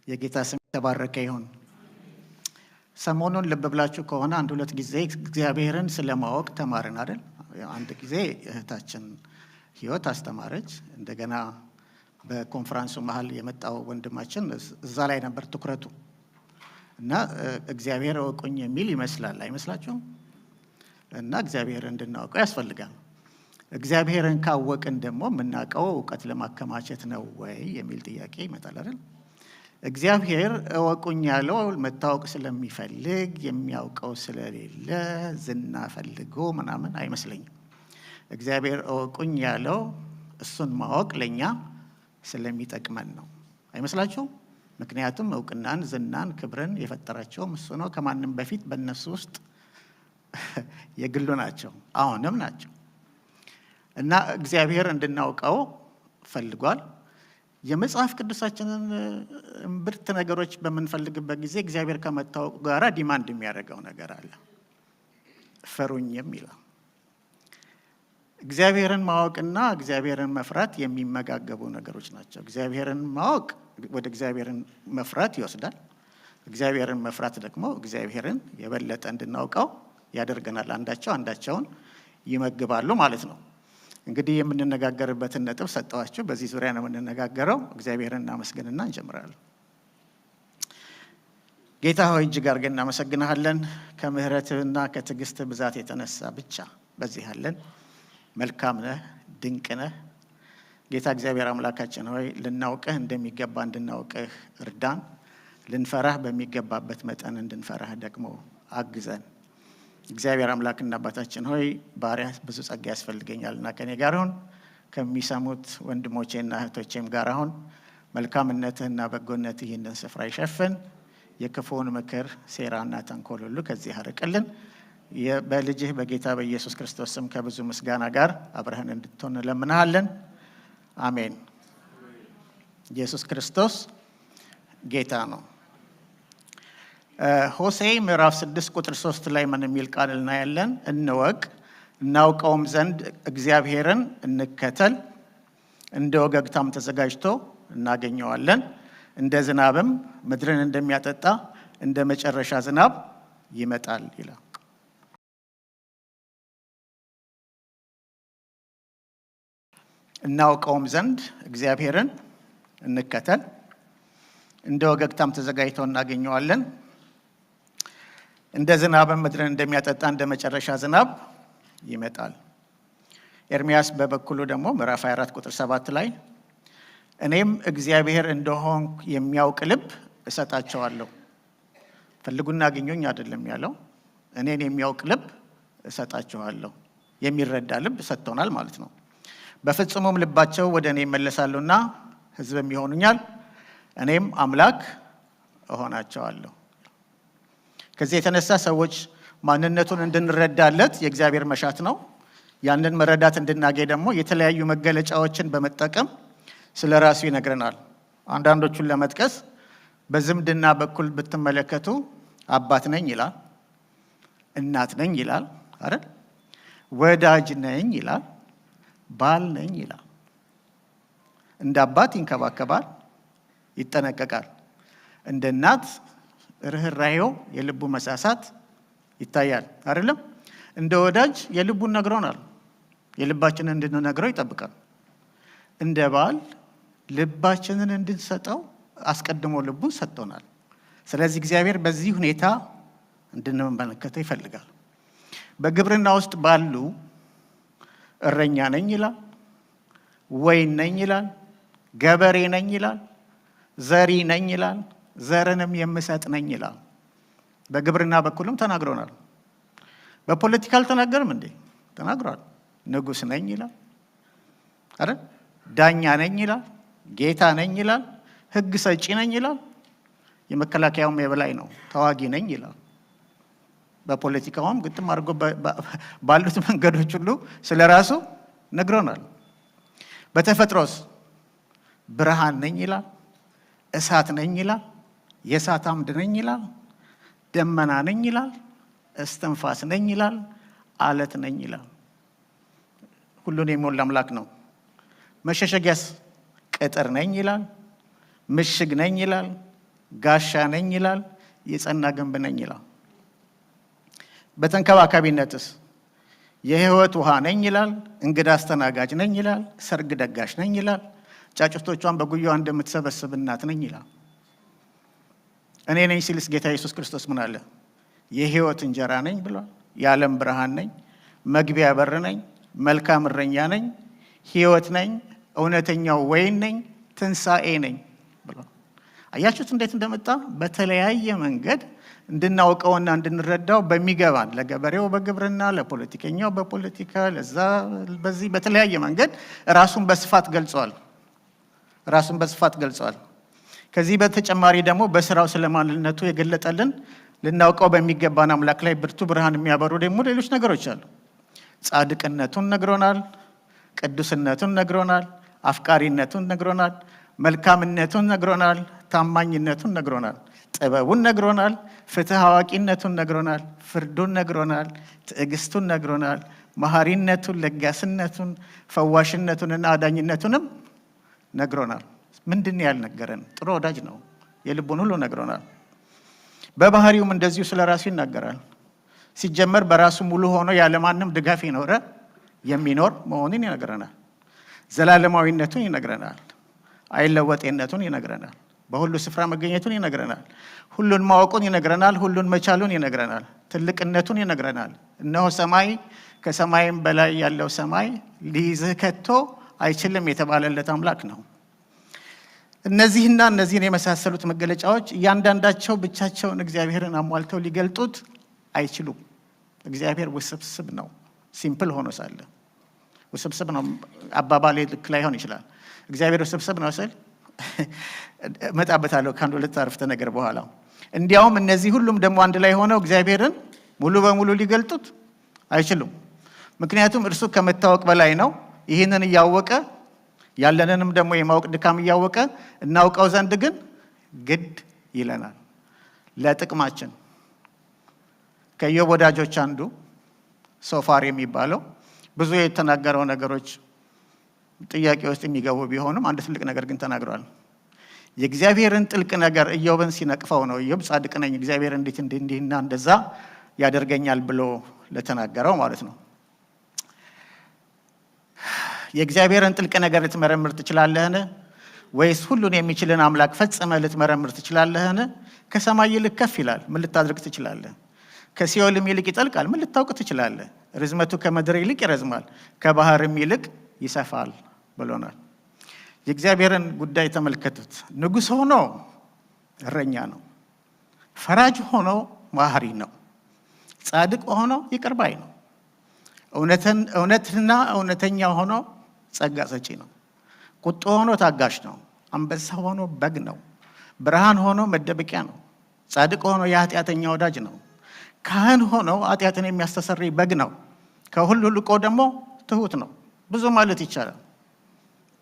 የጌታ ስም የተባረከ ይሁን። ሰሞኑን ልብ ብላችሁ ከሆነ አንድ ሁለት ጊዜ እግዚአብሔርን ስለማወቅ ተማርን አይደል? አንድ ጊዜ እህታችን ህይወት አስተማረች። እንደገና በኮንፈረንሱ መሃል የመጣው ወንድማችን እዛ ላይ ነበር ትኩረቱ እና እግዚአብሔር እወቁኝ የሚል ይመስላል አይመስላችሁም? እና እግዚአብሔር እንድናውቀው ያስፈልጋል። እግዚአብሔርን ካወቅን ደግሞ የምናውቀው እውቀት ለማከማቸት ነው ወይ የሚል ጥያቄ ይመጣል አይደል? እግዚአብሔር እወቁኝ ያለው መታወቅ ስለሚፈልግ የሚያውቀው ስለሌለ ዝና ፈልጎ ምናምን አይመስለኝም። እግዚአብሔር እወቁኝ ያለው እሱን ማወቅ ለኛ ስለሚጠቅመን ነው አይመስላችሁም? ምክንያቱም እውቅናን፣ ዝናን፣ ክብርን የፈጠራቸው እሱ ነው። ከማንም በፊት በእነሱ ውስጥ የግሉ ናቸው፣ አሁንም ናቸው። እና እግዚአብሔር እንድናውቀው ፈልጓል። የመጽሐፍ ቅዱሳችንን እምብርት ነገሮች በምንፈልግበት ጊዜ እግዚአብሔር ከመታወቁ ጋር ዲማንድ የሚያደርገው ነገር አለ። ፈሩኝም ይላል። እግዚአብሔርን ማወቅና እግዚአብሔርን መፍራት የሚመጋገቡ ነገሮች ናቸው። እግዚአብሔርን ማወቅ ወደ እግዚአብሔርን መፍራት ይወስዳል። እግዚአብሔርን መፍራት ደግሞ እግዚአብሔርን የበለጠ እንድናውቀው ያደርገናል። አንዳቸውን ይመግባሉ ማለት ነው። እንግዲህ የምንነጋገርበትን ነጥብ ሰጠዋችሁ። በዚህ ዙሪያ ነው የምንነጋገረው። እግዚአብሔርን እናመስግንና እንጀምራለን። ጌታ ሆይ እጅግ አድርገን እናመሰግንሃለን። ከምሕረትህና ከትዕግስትህ ብዛት የተነሳ ብቻ በዚህ አለን። መልካም ነህ፣ ድንቅ ነህ። ጌታ እግዚአብሔር አምላካችን ሆይ ልናውቅህ እንደሚገባ እንድናውቅህ እርዳን። ልንፈራህ በሚገባበት መጠን እንድንፈራህ ደግሞ አግዘን። እግዚአብሔር አምላክና አባታችን ሆይ ባሪያ ብዙ ጸጋ ያስፈልገኛልና ከኔ ጋር ሁን። ከሚሰሙት ወንድሞቼና እህቶቼም ጋር ሁን። መልካምነትህና በጎነትህ ይህንን ስፍራ ይሸፍን። የክፉውን ምክር፣ ሴራና ተንኮል ሁሉ ከዚህ አርቅልን። በልጅህ በጌታ በኢየሱስ ክርስቶስ ስም ከብዙ ምስጋና ጋር አብረህን እንድትሆን እንለምንሃለን። አሜን። ኢየሱስ ክርስቶስ ጌታ ነው። ሆሴዕ ምዕራፍ 6 ቁጥር 3 ላይ ምን የሚል ቃል እናያለን? እንወቅ እናውቀውም ዘንድ እግዚአብሔርን እንከተል፣ እንደ ወገግታም ተዘጋጅቶ እናገኘዋለን፣ እንደ ዝናብም ምድርን እንደሚያጠጣ እንደ መጨረሻ ዝናብ ይመጣል ይላል። እናውቀውም ዘንድ እግዚአብሔርን እንከተል፣ እንደ ወገግታም ተዘጋጅቶ እናገኘዋለን፣ እንደ ዝናብም ምድርን እንደሚያጠጣ እንደ መጨረሻ ዝናብ ይመጣል። ኤርምያስ በበኩሉ ደግሞ ምዕራፍ 24 ቁጥር 7 ላይ እኔም እግዚአብሔር እንደሆንኩ የሚያውቅ ልብ እሰጣቸዋለሁ። ፈልጉና አግኙኝ አይደለም ያለው፣ እኔን የሚያውቅ ልብ እሰጣቸዋለሁ። የሚረዳ ልብ ሰጥቶናል ማለት ነው። በፍጹምም ልባቸው ወደ እኔ ይመለሳሉና ሕዝብም ይሆኑኛል፣ እኔም አምላክ እሆናቸዋለሁ። ከዚህ የተነሳ ሰዎች ማንነቱን እንድንረዳለት የእግዚአብሔር መሻት ነው። ያንን መረዳት እንድናገኝ ደግሞ የተለያዩ መገለጫዎችን በመጠቀም ስለ ራሱ ይነግረናል። አንዳንዶቹን ለመጥቀስ በዝምድና በኩል ብትመለከቱ አባት ነኝ ይላል፣ እናት ነኝ ይላል አይደል? ወዳጅ ነኝ ይላል፣ ባል ነኝ ይላል። እንደ አባት ይንከባከባል፣ ይጠነቀቃል። እንደ እናት ርህራሄው፣ የልቡ መሳሳት ይታያል አይደለም? እንደ ወዳጅ የልቡን ነግሮናል፣ የልባችንን እንድንነግረው ይጠብቃል። እንደ ባል ልባችንን እንድንሰጠው አስቀድሞ ልቡን ሰጥቶናል። ስለዚህ እግዚአብሔር በዚህ ሁኔታ እንድንመለከተው ይፈልጋል። በግብርና ውስጥ ባሉ እረኛ ነኝ ይላል፣ ወይን ነኝ ይላል፣ ገበሬ ነኝ ይላል፣ ዘሪ ነኝ ይላል፣ ዘርንም የምሰጥ ነኝ ይላል። በግብርና በኩልም ተናግሮናል። በፖለቲካ አልተናገርም እንዴ? ተናግሯል። ንጉሥ ነኝ ይላል አይደል? ዳኛ ነኝ ይላል፣ ጌታ ነኝ ይላል፣ ሕግ ሰጪ ነኝ ይላል። የመከላከያውም የበላይ ነው፣ ተዋጊ ነኝ ይላል። በፖለቲካውም ግጥም አድርጎ ባሉት መንገዶች ሁሉ ስለ ራሱ ነግሮናል። በተፈጥሮስ ብርሃን ነኝ ይላል፣ እሳት ነኝ ይላል፣ የእሳት አምድ ነኝ ይላል፣ ደመና ነኝ ይላል፣ እስትንፋስ ነኝ ይላል፣ አለት ነኝ ይላል። ሁሉን የሚሞላ አምላክ ነው። መሸሸጊያስ ቅጥር ነኝ ይላል፣ ምሽግ ነኝ ይላል፣ ጋሻ ነኝ ይላል፣ የጸና ግንብ ነኝ ይላል። በተንከባካቢነትስ የህይወት ውሃ ነኝ ይላል፣ እንግዳ አስተናጋጅ ነኝ ይላል፣ ሰርግ ደጋሽ ነኝ ይላል፣ ጫጩቶቿን በጉያዋ እንደምትሰበስብ እናት ነኝ ይላል። እኔ ነኝ ሲልስ ጌታ ኢየሱስ ክርስቶስ ምን አለ? የህይወት እንጀራ ነኝ ብሏል። የዓለም ብርሃን ነኝ፣ መግቢያ በር ነኝ፣ መልካም እረኛ ነኝ፣ ህይወት ነኝ፣ እውነተኛው ወይን ነኝ፣ ትንሣኤ ነኝ ብሏል። አያችሁት እንዴት እንደመጣ? በተለያየ መንገድ እንድናውቀውና እንድንረዳው በሚገባን ለገበሬው በግብርና፣ ለፖለቲከኛው በፖለቲካ፣ ለዛ በዚህ በተለያየ መንገድ ራሱን በስፋት ገልጿል። ከዚህ በተጨማሪ ደግሞ በስራው ስለማንነቱ የገለጠልን ልናውቀው በሚገባን አምላክ ላይ ብርቱ ብርሃን የሚያበሩ ደግሞ ሌሎች ነገሮች አሉ። ጻድቅነቱን ነግሮናል፣ ቅዱስነቱን ነግሮናል፣ አፍቃሪነቱን ነግሮናል፣ መልካምነቱን ነግሮናል፣ ታማኝነቱን ነግሮናል፣ ጥበቡን ነግሮናል፣ ፍትህ አዋቂነቱን ነግሮናል፣ ፍርዱን ነግሮናል፣ ትዕግስቱን ነግሮናል፣ መሐሪነቱን፣ ለጋስነቱን፣ ፈዋሽነቱንና አዳኝነቱንም ነግሮናል። ምንድን ያልነገረን? ጥሩ ወዳጅ ነው። የልቡን ሁሉ ነግሮናል። በባህሪውም እንደዚሁ ስለ ራሱ ይናገራል። ሲጀመር በራሱ ሙሉ ሆኖ ያለማንም ድጋፍ የሚኖር መሆኑን ይነግረናል። ዘላለማዊነቱን ይነግረናል። አይለወጤነቱን ይነግረናል። በሁሉ ስፍራ መገኘቱን ይነግረናል። ሁሉን ማወቁን ይነግረናል። ሁሉን መቻሉን ይነግረናል። ትልቅነቱን ይነግረናል። እነሆ ሰማይ ከሰማይም በላይ ያለው ሰማይ ሊይዝህ ከቶ አይችልም የተባለለት አምላክ ነው። እነዚህን የመሳሰሉት መገለጫዎች እያንዳንዳቸው ብቻቸውን እግዚአብሔርን አሟልተው ሊገልጡት አይችሉም። እግዚአብሔር ውስብስብ ነው። ሲምፕል ሆኖ ሳለ ውስብስብ ነው አባባሌ ልክ ላይሆን ይችላል። እግዚአብሔር ውስብስብ ነው ስል እመጣበታለሁ ከአንድ ሁለት አረፍተ ነገር በኋላ። እንዲያውም እነዚህ ሁሉም ደግሞ አንድ ላይ ሆነው እግዚአብሔርን ሙሉ በሙሉ ሊገልጡት አይችሉም። ምክንያቱም እርሱ ከመታወቅ በላይ ነው። ይህንን እያወቀ ያለንንም ደግሞ የማወቅ ድካም እያወቀ እናውቀው ዘንድ ግን ግድ ይለናል። ለጥቅማችን ከኢዮብ ወዳጆች አንዱ ሶፋር የሚባለው ብዙ የተናገረው ነገሮች ጥያቄ ውስጥ የሚገቡ ቢሆንም አንድ ትልቅ ነገር ግን ተናግሯል። የእግዚአብሔርን ጥልቅ ነገር ኢዮብን ሲነቅፈው ነው። ኢዮብ ጻድቅ ነኝ እግዚአብሔር እንዴት እንዲህና እንደዛ ያደርገኛል ብሎ ለተናገረው ማለት ነው። የእግዚአብሔርን ጥልቅ ነገር ልትመረምር ትችላለህን? ወይስ ሁሉን የሚችልን አምላክ ፈጽመህ ልትመረምር ትችላለህን? ከሰማይ ይልቅ ከፍ ይላል፣ ምን ልታድርግ ትችላለህ? ከሲኦልም ይልቅ ይጠልቃል፣ ምን ልታውቅ ትችላለህ? ርዝመቱ ከምድር ይልቅ ይረዝማል፣ ከባህርም ይልቅ ይሰፋል ብሎናል። የእግዚአብሔርን ጉዳይ ተመልከቱት። ንጉሥ ሆኖ እረኛ ነው። ፈራጅ ሆኖ መሐሪ ነው። ጻድቅ ሆኖ ይቅር ባይ ነው። እውነትና እውነተኛ ሆኖ ጸጋ ሰጪ ነው። ቁጡ ሆኖ ታጋሽ ነው። አንበሳ ሆኖ በግ ነው። ብርሃን ሆኖ መደበቂያ ነው። ጻድቅ ሆኖ የኃጢአተኛ ወዳጅ ነው። ካህን ሆኖ ኃጢአትን የሚያስተሰርይ በግ ነው። ከሁሉ ልቆ ደግሞ ትሁት ነው። ብዙ ማለት ይቻላል።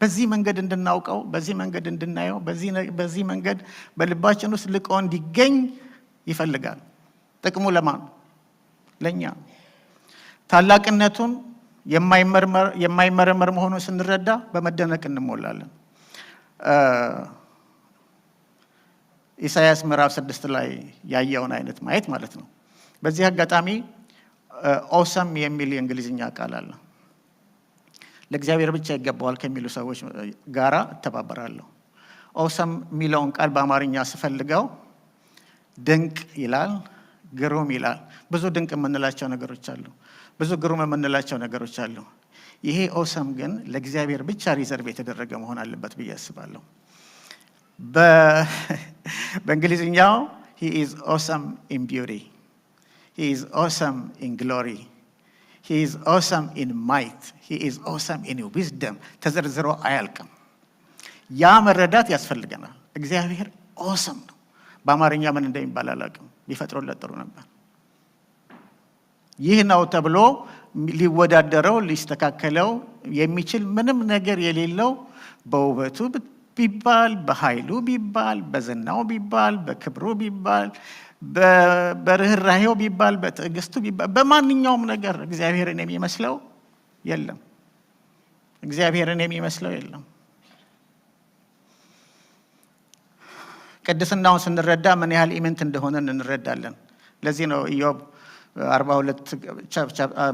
በዚህ መንገድ እንድናውቀው፣ በዚህ መንገድ እንድናየው፣ በዚህ መንገድ በልባችን ውስጥ ልቆ እንዲገኝ ይፈልጋል። ጥቅሙ ለማን? ለእኛ። ታላቅነቱን የማይመረመር መሆኑን ስንረዳ በመደነቅ እንሞላለን። ኢሳይያስ ምዕራፍ 6 ላይ ያየውን አይነት ማየት ማለት ነው። በዚህ አጋጣሚ ኦሰም የሚል የእንግሊዝኛ ቃል አለ። ለእግዚአብሔር ብቻ ይገባዋል ከሚሉ ሰዎች ጋራ እተባበራለሁ። ኦሰም የሚለውን ቃል በአማርኛ ስፈልገው ድንቅ ይላል፣ ግሩም ይላል። ብዙ ድንቅ የምንላቸው ነገሮች አሉ፣ ብዙ ግሩም የምንላቸው ነገሮች አሉ። ይሄ ኦሰም ግን ለእግዚአብሔር ብቻ ሪዘርቭ የተደረገ መሆን አለበት ብዬ አስባለሁ። በእንግሊዝኛው he is awesome in beauty, he is awesome in glory, he is awesome in might, he is awesome in wisdom። ተዘርዝሮ አያልቅም። ያ መረዳት ያስፈልገናል። እግዚአብሔር ኦሰም ነው። በአማርኛ ምን እንደሚባል አላውቅም፣ ቢፈጥሮለት ጥሩ ነበር። ይህ ነው ተብሎ ሊወዳደረው ሊስተካከለው የሚችል ምንም ነገር የሌለው፣ በውበቱ ቢባል፣ በኃይሉ ቢባል፣ በዝናው ቢባል፣ በክብሩ ቢባል፣ በርህራሄው ቢባል፣ በትዕግስቱ ቢባል፣ በማንኛውም ነገር እግዚአብሔርን የሚመስለው የለም። እግዚአብሔርን የሚመስለው የለም። ቅድስናውን ስንረዳ ምን ያህል ኢምንት እንደሆነ እንረዳለን። ለዚህ ነው ኢዮብ 42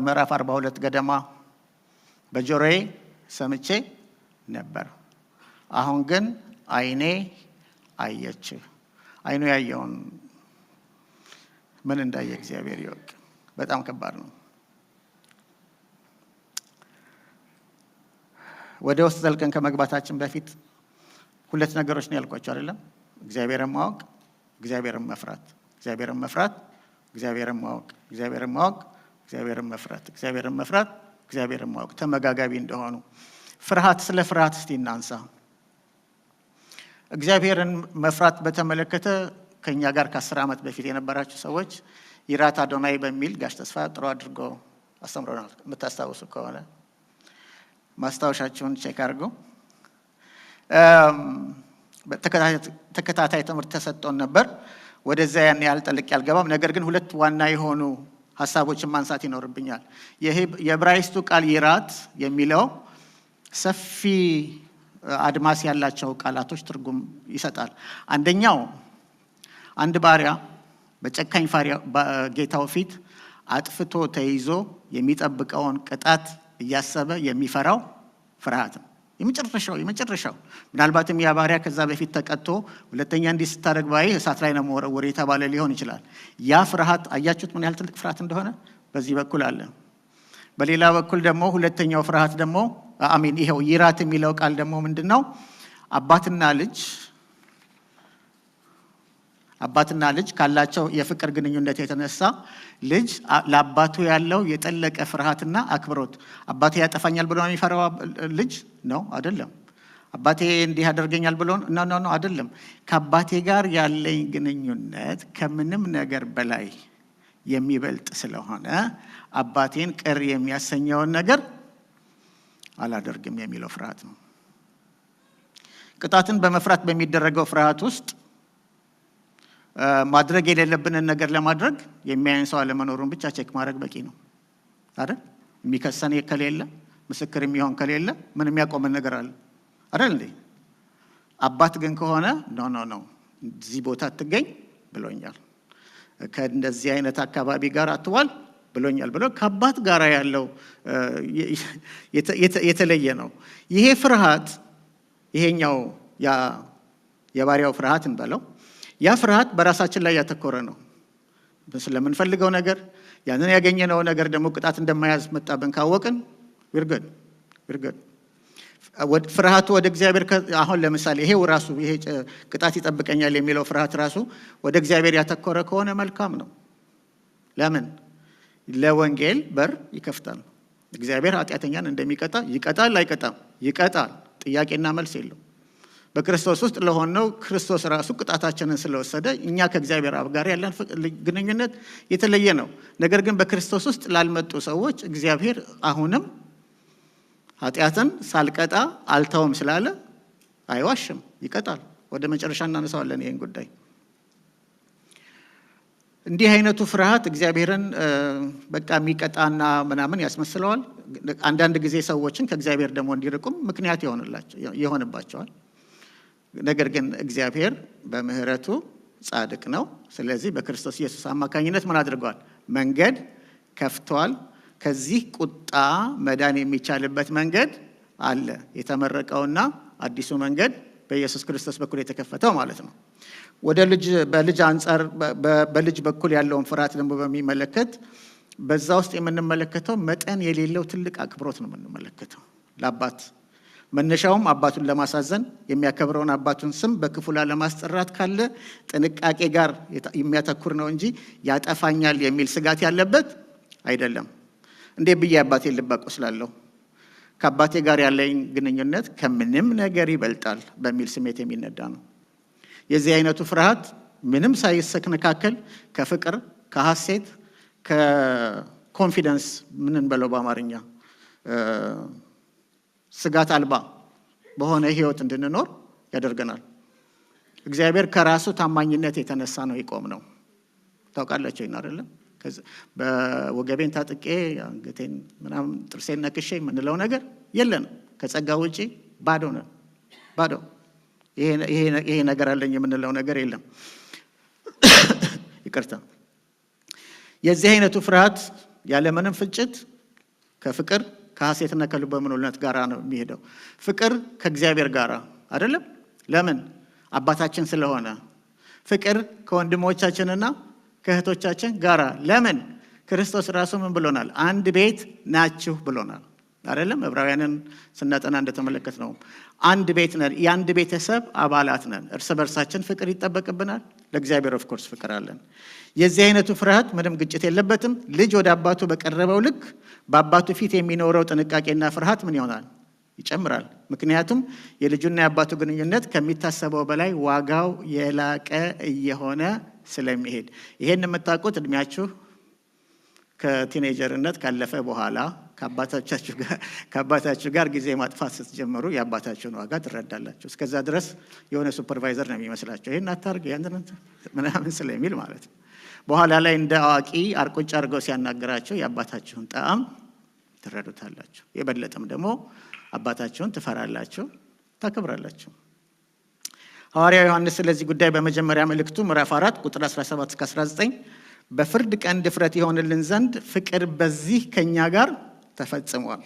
ምዕራፍ 42 ገደማ በጆሮዬ ሰምቼ ነበር፣ አሁን ግን ዓይኔ አየች። ዓይኑ ያየውን ምን እንዳየ እግዚአብሔር ይወቅ። በጣም ከባድ ነው። ወደ ውስጥ ዘልቀን ከመግባታችን በፊት ሁለት ነገሮች ነው ያልኳቸው አይደለም? እግዚአብሔርን ማወቅ፣ እግዚአብሔርን መፍራት። እግዚአብሔርን መፍራት፣ እግዚአብሔርን ማወቅ፣ እግዚአብሔርን ማወቅ፣ እግዚአብሔርን መፍራት፣ እግዚአብሔርን መፍራት፣ እግዚአብሔርን ማወቅ ተመጋጋቢ እንደሆኑ። ፍርሃት፣ ስለ ፍርሃት እስቲ እናንሳ። እግዚአብሔርን መፍራት በተመለከተ ከኛ ጋር ከ10 ዓመት በፊት የነበራችሁ ሰዎች ይራት አዶናይ በሚል ጋሽ ተስፋ ጥሩ አድርጎ አስተምሮናል። የምታስታውሱ ከሆነ ማስታወሻችሁን ቼክ አድርጉ። ተከታታይ ትምህርት ተሰጥቶን ነበር። ወደዚያ ያን ያህል ጠልቅ ያልገባም። ነገር ግን ሁለት ዋና የሆኑ ሀሳቦችን ማንሳት ይኖርብኛል። የዕብራይስጡ ቃል ይራት የሚለው ሰፊ አድማስ ያላቸው ቃላቶች ትርጉም ይሰጣል። አንደኛው አንድ ባሪያ በጨካኝ ጌታው ፊት አጥፍቶ ተይዞ የሚጠብቀውን ቅጣት እያሰበ የሚፈራው ፍርሃት ነው። የመጨረሻው ምናልባትም ያ ባሪያ ከዛ በፊት ተቀጥቶ ሁለተኛ እንዲህ ስታደርግ ባይ እሳት ላይ ነው መወረወር የተባለ ሊሆን ይችላል። ያ ፍርሃት አያችሁት ምን ያህል ትልቅ ፍርሃት እንደሆነ በዚህ በኩል አለ። በሌላ በኩል ደግሞ ሁለተኛው ፍርሃት ደግሞ ይሄው ይራት የሚለው ቃል ደግሞ ምንድነው? አባትና ልጅ ካላቸው የፍቅር ግንኙነት የተነሳ ልጅ ለአባቱ ያለው የጠለቀ ፍርሃትና አክብሮት። አባቴ ያጠፋኛል ብሎ የሚፈራው ልጅ ነው አይደለም። አባቴ እንዲህ ያደርገኛል ብሎ ነው አይደለም። ከአባቴ ጋር ያለኝ ግንኙነት ከምንም ነገር በላይ የሚበልጥ ስለሆነ አባቴን ቅር የሚያሰኘውን ነገር አላደርግም የሚለው ፍርሃት ነው። ቅጣትን በመፍራት በሚደረገው ፍርሃት ውስጥ ማድረግ የሌለብንን ነገር ለማድረግ የሚያየን ሰው አለመኖሩን ብቻ ቼክ ማድረግ በቂ ነው አይደል? የሚከሰን ከሌለ፣ ምስክር የሚሆን ከሌለ ምን የሚያቆመን ነገር አለ አይደል እንዴ? አባት ግን ከሆነ ኖ እዚህ ቦታ አትገኝ ብሎኛል፣ ከእንደዚህ አይነት አካባቢ ጋር አትዋል ብሎኛል ብሎ ከአባት ጋር ያለው የተለየ ነው። ይሄ ፍርሃት፣ ይሄኛው የባሪያው ፍርሃት እንበለው፣ ያ ፍርሃት በራሳችን ላይ ያተኮረ ነው። ስለምንፈልገው ነገር ያንን ያገኘነው ነገር ደግሞ ቅጣት እንደማያስመጣብን ካወቅን ይርገድ ፍርሃቱ ወደ እግዚአብሔር አሁን ለምሳሌ ይሄው ራሱ ይሄ ቅጣት ይጠብቀኛል የሚለው ፍርሃት ራሱ ወደ እግዚአብሔር ያተኮረ ከሆነ መልካም ነው። ለምን? ለወንጌል በር ይከፍታል። እግዚአብሔር ኃጢአተኛን እንደሚቀጣ ይቀጣል አይቀጣም? ይቀጣል። ጥያቄና መልስ የለው። በክርስቶስ ውስጥ ለሆነው ክርስቶስ ራሱ ቅጣታችንን ስለወሰደ እኛ ከእግዚአብሔር አብ ጋር ያለን ግንኙነት የተለየ ነው። ነገር ግን በክርስቶስ ውስጥ ላልመጡ ሰዎች እግዚአብሔር አሁንም ኃጢአትን ሳልቀጣ አልተውም ስላለ አይዋሽም፣ ይቀጣል። ወደ መጨረሻ እናነሳዋለን ይሄን ጉዳይ። እንዲህ አይነቱ ፍርሃት እግዚአብሔርን በቃ የሚቀጣና ምናምን ያስመስለዋል። አንዳንድ ጊዜ ሰዎችን ከእግዚአብሔር ደግሞ እንዲርቁም ምክንያት ይሆንባቸዋል። ነገር ግን እግዚአብሔር በምህረቱ ጻድቅ ነው። ስለዚህ በክርስቶስ ኢየሱስ አማካኝነት ምን አድርጓል? መንገድ ከፍቷል። ከዚህ ቁጣ መዳን የሚቻልበት መንገድ አለ። የተመረቀውና አዲሱ መንገድ በኢየሱስ ክርስቶስ በኩል የተከፈተው ማለት ነው። በልጅ አንጻር በልጅ በኩል ያለውን ፍርሃት ደግሞ በሚመለከት በዛ ውስጥ የምንመለከተው መጠን የሌለው ትልቅ አክብሮት ነው የምንመለከተው ለአባት። መነሻውም አባቱን ለማሳዘን የሚያከብረውን አባቱን ስም በክፉ ላለማስጠራት ካለ ጥንቃቄ ጋር የሚያተኩር ነው እንጂ ያጠፋኛል የሚል ስጋት ያለበት አይደለም። እንዴ ብዬ አባቴን ልብ አቆስላለሁ፣ ከአባቴ ጋር ያለኝ ግንኙነት ከምንም ነገር ይበልጣል በሚል ስሜት የሚነዳ ነው። የዚህ አይነቱ ፍርሃት ምንም ሳይሰነካከል ከፍቅር፣ ከሐሴት፣ ከኮንፊደንስ ምን እንበለው በአማርኛ ስጋት አልባ በሆነ ህይወት እንድንኖር ያደርገናል። እግዚአብሔር ከራሱ ታማኝነት የተነሳ ነው ይቆም ነው። ታውቃላችሁ አይደለም? በወገቤን ታጥቄ አንገቴን ምናምን ጥርሴን ነክሼ የምንለው ነገር የለንም። ከጸጋ ውጪ ባዶ ነን። ባዶ ይሄ ነገር አለኝ የምንለው ነገር የለም። ይቅርታ። የዚህ አይነቱ ፍርሃት ያለምንም ፍጭት ከፍቅር ከሐሴትና ከልበ ሙሉነት ጋር ነው የሚሄደው። ፍቅር ከእግዚአብሔር ጋር አይደለም። ለምን? አባታችን ስለሆነ። ፍቅር ከወንድሞቻችንና ከእህቶቻችን ጋር። ለምን? ክርስቶስ ራሱ ምን ብሎናል? አንድ ቤት ናችሁ ብሎናል አይደለም? ዕብራውያንን ስናጠና እንደተመለከት ነው አንድ ቤት ነን፣ የአንድ ቤተሰብ አባላት ነን። እርስ በርሳችን ፍቅር ይጠበቅብናል። ለእግዚአብሔር ኦፍ ኮርስ ፍቅር አለን። የዚህ አይነቱ ፍርሃት ምንም ግጭት የለበትም። ልጅ ወደ አባቱ በቀረበው ልክ በአባቱ ፊት የሚኖረው ጥንቃቄና ፍርሃት ምን ይሆናል? ይጨምራል። ምክንያቱም የልጁና የአባቱ ግንኙነት ከሚታሰበው በላይ ዋጋው የላቀ እየሆነ ስለሚሄድ። ይሄን የምታውቁት እድሜያችሁ ከቲኔጀርነት ካለፈ በኋላ ከአባታችሁ ጋር ጊዜ ማጥፋት ስትጀምሩ የአባታችሁን ዋጋ ትረዳላችሁ። እስከዛ ድረስ የሆነ ሱፐርቫይዘር ነው የሚመስላቸው። ይሄን አታርግ ያንን ምናምን ስለሚል ማለት ነው። በኋላ ላይ እንደ አዋቂ አርቆጭ አድርገው ሲያናገራቸው የአባታችሁን ጣዕም ትረዱታላችሁ። የበለጠም ደግሞ አባታችሁን ትፈራላችሁ፣ ታከብራላችሁ። ሐዋርያው ዮሐንስ ስለዚህ ጉዳይ በመጀመሪያ መልእክቱ ምዕራፍ 4 ቁጥር 17 እስከ 19 በፍርድ ቀን ድፍረት ይሆንልን ዘንድ ፍቅር በዚህ ከኛ ጋር ተፈጽሟል።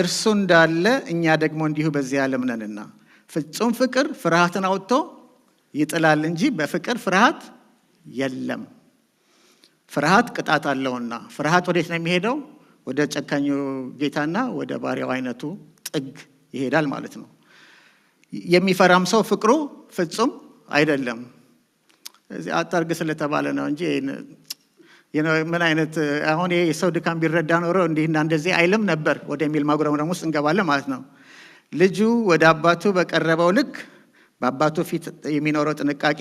እርሱ እንዳለ እኛ ደግሞ እንዲሁ በዚህ ዓለም ነንና፣ ፍጹም ፍቅር ፍርሃትን አውጥቶ ይጥላል እንጂ በፍቅር ፍርሃት የለም። ፍርሃት ቅጣት አለውና። ፍርሃት ወዴት ነው የሚሄደው? ወደ ጨካኙ ጌታና ወደ ባሪያው አይነቱ ጥግ ይሄዳል ማለት ነው። የሚፈራም ሰው ፍቅሩ ፍጹም አይደለም። እዚህ አታርግ ስለተባለ ነው እንጂ ምን አይነት አሁን ይሄ የሰው ድካም ቢረዳ ኖሮ እንዲህና እንደዚህ አይልም ነበር ወደሚል ማጉረምረም ውስጥ እንገባለን ማለት ነው። ልጁ ወደ አባቱ በቀረበው ልክ በአባቱ ፊት የሚኖረው ጥንቃቄ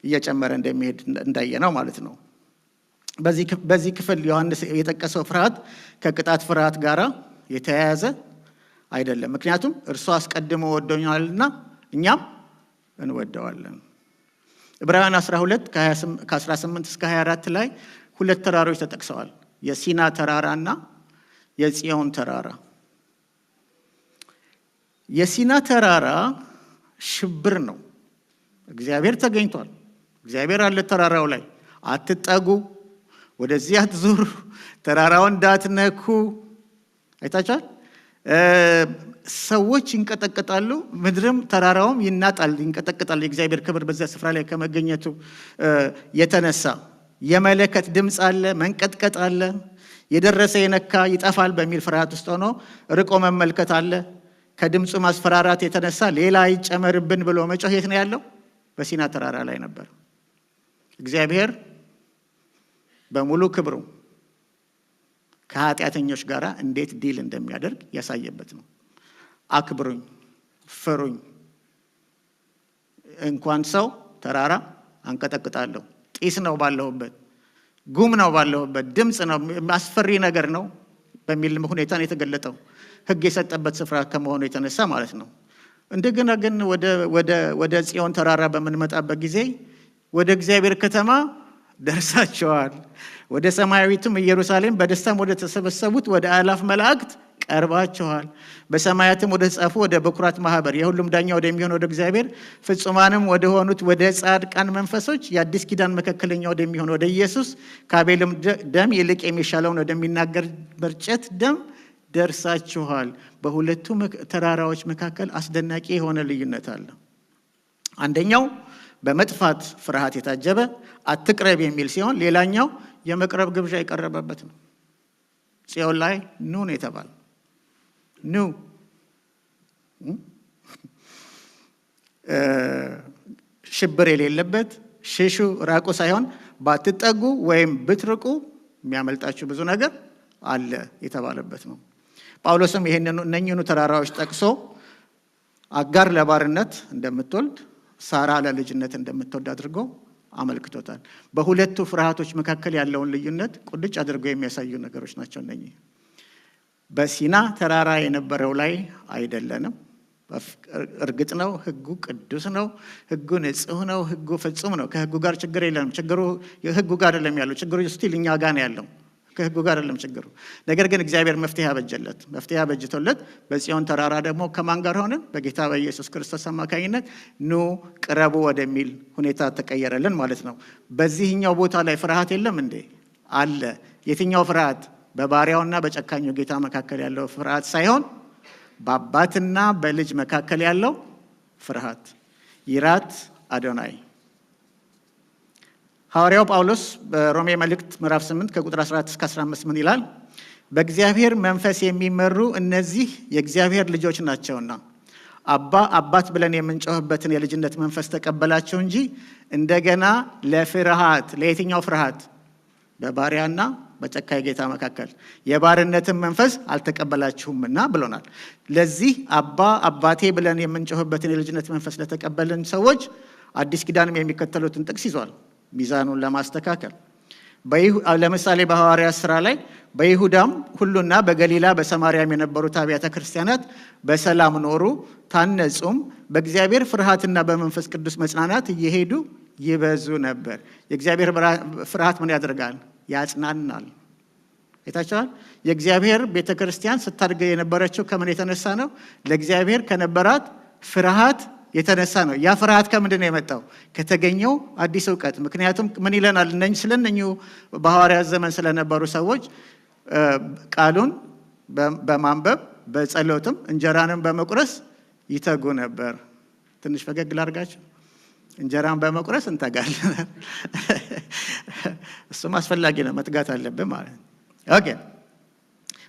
እየጨመረ እንደሚሄድ እንዳየ ነው ማለት ነው። በዚህ ክፍል ዮሐንስ የጠቀሰው ፍርሃት ከቅጣት ፍርሃት ጋር የተያያዘ አይደለም። ምክንያቱም እርሱ አስቀድሞ ወዶኛልና እኛም እንወደዋለን። ዕብራውያን 12 ከ18 እስከ 24 ላይ ሁለት ተራሮች ተጠቅሰዋል። የሲና ተራራና የጽዮን ተራራ። የሲና ተራራ ሽብር ነው። እግዚአብሔር ተገኝቷል። እግዚአብሔር አለ ተራራው ላይ። አትጠጉ፣ ወደዚህ አትዙሩ፣ ተራራውን እንዳትነኩ። አይታችኋል። ሰዎች ይንቀጠቀጣሉ፣ ምድርም ተራራውም ይናጣል፣ ይንቀጠቀጣል። የእግዚአብሔር ክብር በዛ ስፍራ ላይ ከመገኘቱ የተነሳ የመለከት ድምፅ አለ፣ መንቀጥቀጥ አለ። የደረሰ የነካ ይጠፋል በሚል ፍርሃት ውስጥ ሆኖ ርቆ መመልከት አለ። ከድምፁ ማስፈራራት የተነሳ ሌላ ይጨመርብን ብሎ መጮህ የት ነው ያለው? በሲና ተራራ ላይ ነበር። እግዚአብሔር በሙሉ ክብሩ ከኃጢአተኞች ጋር እንዴት ዲል እንደሚያደርግ ያሳየበት ነው። አክብሩኝ፣ ፍሩኝ። እንኳን ሰው ተራራ አንቀጠቅጣለሁ። ጢስ ነው ባለሁበት፣ ጉም ነው ባለሁበት፣ ድምፅ ነው፣ አስፈሪ ነገር ነው በሚል ሁኔታ ነው የተገለጠው። ሕግ የሰጠበት ስፍራ ከመሆኑ የተነሳ ማለት ነው። እንደገና ግን ወደ ጽዮን ተራራ በምንመጣበት ጊዜ ወደ እግዚአብሔር ከተማ ደርሳቸዋል። ወደ ሰማያዊቱም ኢየሩሳሌም በደስታም ወደ ተሰበሰቡት ወደ አእላፍ መላእክት ቀርባቸዋል። በሰማያትም ወደ ተጻፉ ወደ በኩራት ማህበር የሁሉም ዳኛ ወደሚሆን ወደ እግዚአብሔር ፍጹማንም ወደ ሆኑት ወደ ጻድቃን መንፈሶች የአዲስ ኪዳን መካከለኛ ወደሚሆን ወደ ኢየሱስ ከአቤልም ደም ይልቅ የሚሻለውን ወደሚናገር መርጨት ደም ደርሳችኋል። በሁለቱ ተራራዎች መካከል አስደናቂ የሆነ ልዩነት አለ። አንደኛው በመጥፋት ፍርሃት የታጀበ አትቅረብ የሚል ሲሆን፣ ሌላኛው የመቅረብ ግብዣ የቀረበበት ነው። ጽዮን ላይ ኑ ነው የተባለ። ኑ ሽብር የሌለበት ሽሹ፣ ራቁ ሳይሆን ባትጠጉ ወይም ብትርቁ የሚያመልጣችሁ ብዙ ነገር አለ የተባለበት ነው። ጳውሎስም እነኝኑ ተራራዎች ጠቅሶ አጋር ለባርነት እንደምትወልድ ሳራ ለልጅነት እንደምትወልድ አድርጎ አመልክቶታል። በሁለቱ ፍርሃቶች መካከል ያለውን ልዩነት ቁልጭ አድርገው የሚያሳዩ ነገሮች ናቸው እነኚህ። በሲና ተራራ የነበረው ላይ አይደለንም። እርግጥ ነው ሕጉ ቅዱስ ነው፣ ሕጉ ንጹህ ነው፣ ሕጉ ፍጹም ነው። ከሕጉ ጋር ችግር የለንም። ችግሩ ሕጉ ጋር አይደለም ያለው፣ ችግሩ ስቲል እኛ ጋር ነው ያለው። ከሕጉ ጋር አይደለም ችግሩ። ነገር ግን እግዚአብሔር መፍትሄ አበጅቶለት በጽዮን ተራራ ደግሞ ከማን ጋር ሆነ? በጌታ በኢየሱስ ክርስቶስ አማካኝነት ኑ ቅረቡ ወደሚል ሁኔታ ተቀየረልን ማለት ነው። በዚህኛው ቦታ ላይ ፍርሃት የለም እንዴ? አለ። የትኛው ፍርሃት? በባሪያውና በጨካኙ ጌታ መካከል ያለው ፍርሃት ሳይሆን በአባትና በልጅ መካከል ያለው ፍርሃት። ይራት አዶናይ። ሐዋርያው ጳውሎስ በሮሜ መልእክት ምዕራፍ 8 ከቁጥር 14 እስከ 15 ምን ይላል? በእግዚአብሔር መንፈስ የሚመሩ እነዚህ የእግዚአብሔር ልጆች ናቸውና አባት ብለን የምንጮህበትን የልጅነት መንፈስ ተቀበላቸው እንጂ እንደገና ለፍርሃት። ለየትኛው ፍርሃት? በባሪያና በጨካኝ ጌታ መካከል የባርነትን መንፈስ አልተቀበላችሁምና ብሎናል። ለዚህ አባቴ ብለን የምንጮህበትን የልጅነት መንፈስ ለተቀበልን ሰዎች አዲስ ኪዳንም የሚከተሉትን ጥቅስ ይዟል፣ ሚዛኑን ለማስተካከል። ለምሳሌ በሐዋርያት ሥራ ላይ በይሁዳም ሁሉና በገሊላ በሰማርያም የነበሩት አብያተ ክርስቲያናት በሰላም ኖሩ፣ ታነጹም፣ በእግዚአብሔር ፍርሃትና በመንፈስ ቅዱስ መጽናናት እየሄዱ ይበዙ ነበር። የእግዚአብሔር ፍርሃት ምን ያደርጋል? ያጽናናል። አይታችኋል? የእግዚአብሔር ቤተ ክርስቲያን ስታድግ የነበረችው ከምን የተነሳ ነው? ለእግዚአብሔር ከነበራት ፍርሃት የተነሳ ነው። ያ ፍርሃት ከምንድን ነው የመጣው? ከተገኘው አዲስ እውቀት። ምክንያቱም ምን ይለናል? ስለነኚሁ በሐዋርያት ዘመን ስለነበሩ ሰዎች ቃሉን በማንበብ በጸሎትም እንጀራንም በመቁረስ ይተጉ ነበር። ትንሽ ፈገግ ላድርጋችሁ። እንጀራን በመቁረስ እንተጋለን። እሱም አስፈላጊ ነው፣ መትጋት አለብን ማለት ነው። ኦኬ።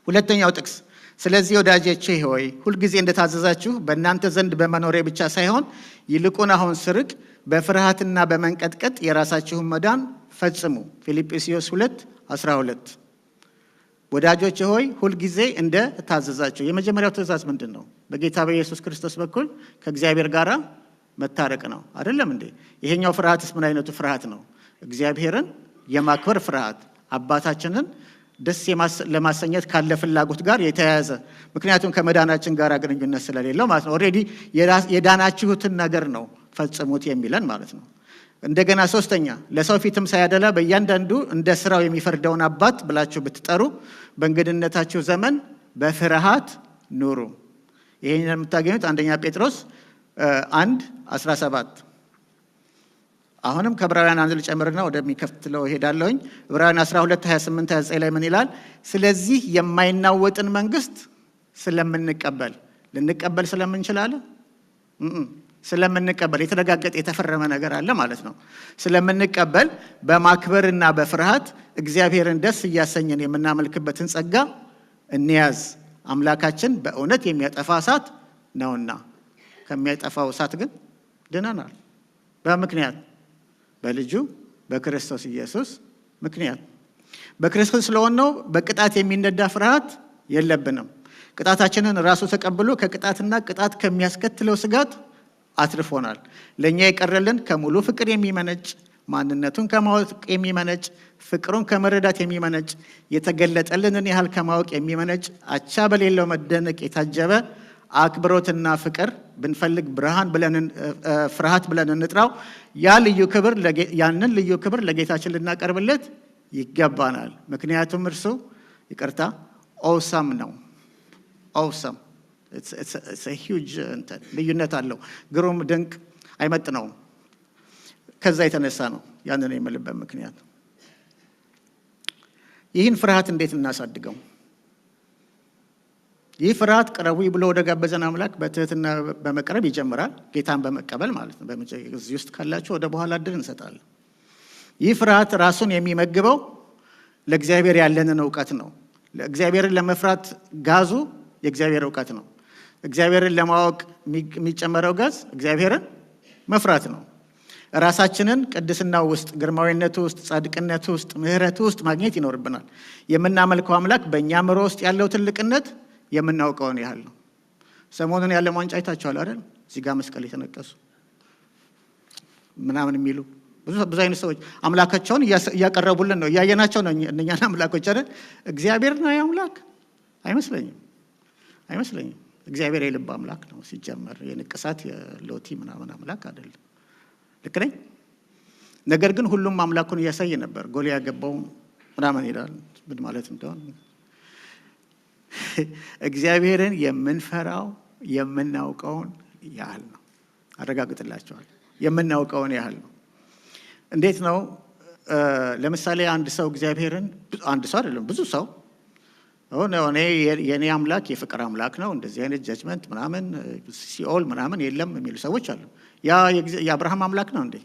ሁለተኛው ጥቅስ ስለዚህ ወዳጆቼ ሆይ ሁልጊዜ እንደታዘዛችሁ በእናንተ ዘንድ በመኖሬ ብቻ ሳይሆን ይልቁን አሁን ስርቅ በፍርሃትና በመንቀጥቀጥ የራሳችሁን መዳን ፈጽሙ። ፊልጵስዩስ 2:12 ወዳጆቼ ሆይ ሁልጊዜ እንደታዘዛችሁ። የመጀመሪያው ትእዛዝ ምንድን ነው? በጌታ በኢየሱስ ክርስቶስ በኩል ከእግዚአብሔር ጋር መታረቅ ነው። አይደለም እንዴ? ይሄኛው ፍርሃትስ ምን አይነቱ ፍርሃት ነው? እግዚአብሔርን የማክበር ፍርሃት፣ አባታችንን ደስ ለማሰኘት ካለ ፍላጎት ጋር የተያያዘ። ምክንያቱም ከመዳናችን ጋር ግንኙነት ስለሌለው ማለት ነው። ኦልሬዲ የዳናችሁትን ነገር ነው ፈጽሙት የሚለን ማለት ነው። እንደገና ሶስተኛ ለሰው ፊትም ሳያደላ በእያንዳንዱ እንደ ስራው የሚፈርደውን አባት ብላችሁ ብትጠሩ በእንግድነታችሁ ዘመን በፍርሃት ኑሩ። ይሄን የምታገኙት አንደኛ ጴጥሮስ 1:17። አሁንም ከዕብራውያን 1 ልጨምርና ወደሚከፍትለው እሄዳለሁኝ። ዕብራውያን 12:28-29 ላይ ምን ይላል? ስለዚህ የማይናወጥን መንግስት ስለምንቀበል ልንቀበል ስለምንችላለን ስለምንቀበል የተረጋገጠ የተፈረመ ነገር አለ ማለት ነው። ስለምንቀበል በማክበርና በፍርሃት እግዚአብሔርን ደስ እያሰኘን የምናመልክበትን ጸጋ እንያዝ። አምላካችን በእውነት የሚያጠፋ እሳት ነውና ከሚያጠፋው እሳት ግን ድነናል። በምክንያት በልጁ በክርስቶስ ኢየሱስ ምክንያት። በክርስቶስ ስለሆነው በቅጣት የሚነዳ ፍርሃት የለብንም። ቅጣታችንን ራሱ ተቀብሎ ከቅጣትና ቅጣት ከሚያስከትለው ስጋት አትርፎናል። ለእኛ የቀረልን ከሙሉ ፍቅር የሚመነጭ ማንነቱን ከማወቅ የሚመነጭ ፍቅሩን ከመረዳት የሚመነጭ የተገለጠልንን ያህል ከማወቅ የሚመነጭ አቻ በሌለው መደነቅ የታጀበ አክብሮትና ፍቅር ብንፈልግ ብርሃን ብለን ፍርሃት ብለን እንጥራው ያንን ልዩ ክብር ለጌታችን ልናቀርብለት ይገባናል። ምክንያቱም እርሱ ኦውሰም ነው። ኦውሰም it's a huge ልዩነት አለው። ግሩም ድንቅ አይመጥነውም። ከዛ የተነሳ ነው ያንን የምልበት ምክንያት። ይህን ፍርሃት እንዴት እናሳድገው? ይህ ፍርሃት ቅረቡ ብሎ ወደ ጋበዘን አምላክ በትህትና በመቅረብ ይጀምራል። ጌታን በመቀበል ማለት ነው። እዚህ ውስጥ ካላችሁ ወደ በኋላ እድል እንሰጣለን። ይህ ፍርሃት ራሱን የሚመግበው ለእግዚአብሔር ያለንን እውቀት ነው። እግዚአብሔርን ለመፍራት ጋዙ የእግዚአብሔር እውቀት ነው። እግዚአብሔርን ለማወቅ የሚጨመረው ጋዝ እግዚአብሔርን መፍራት ነው። ራሳችንን ቅድስናው ውስጥ፣ ግርማዊነቱ ውስጥ፣ ጻድቅነቱ ውስጥ፣ ምሕረቱ ውስጥ ማግኘት ይኖርብናል። የምናመልከው አምላክ በእኛ ምሮ ውስጥ ያለው ትልቅነት የምናውቀውን ያህል ነው። ሰሞኑን ያለ ዋንጫ አይታችኋል አይደል? እዚህ ጋር መስቀል የተነቀሱ ምናምን የሚሉ ብዙ አይነት ሰዎች አምላካቸውን እያቀረቡልን ነው። እያየናቸው ነው እነኛን አምላኮች አይደል? እግዚአብሔር ነው አምላክ አይመስለኝም። እግዚአብሔር የልብ አምላክ ነው ሲጀመር። የንቅሳት የሎቲ ምናምን አምላክ አይደለም። ልክ ነኝ? ነገር ግን ሁሉም አምላኩን እያሳየ ነበር። ጎል ያገባው ምናምን ይላል። ምን ማለት እንደሆነ። እግዚአብሔርን የምንፈራው የምናውቀውን ያህል ነው። አረጋግጥላችኋል። የምናውቀውን ያህል ነው። እንዴት ነው? ለምሳሌ አንድ ሰው እግዚአብሔርን፣ አንድ ሰው አይደለም ብዙ ሰው እኔ የኔ አምላክ የፍቅር አምላክ ነው፣ እንደዚህ አይነት ጀጅመንት ምናምን ሲኦል ምናምን የለም የሚሉ ሰዎች አሉ። ያ የአብርሃም አምላክ ነው እንዴ?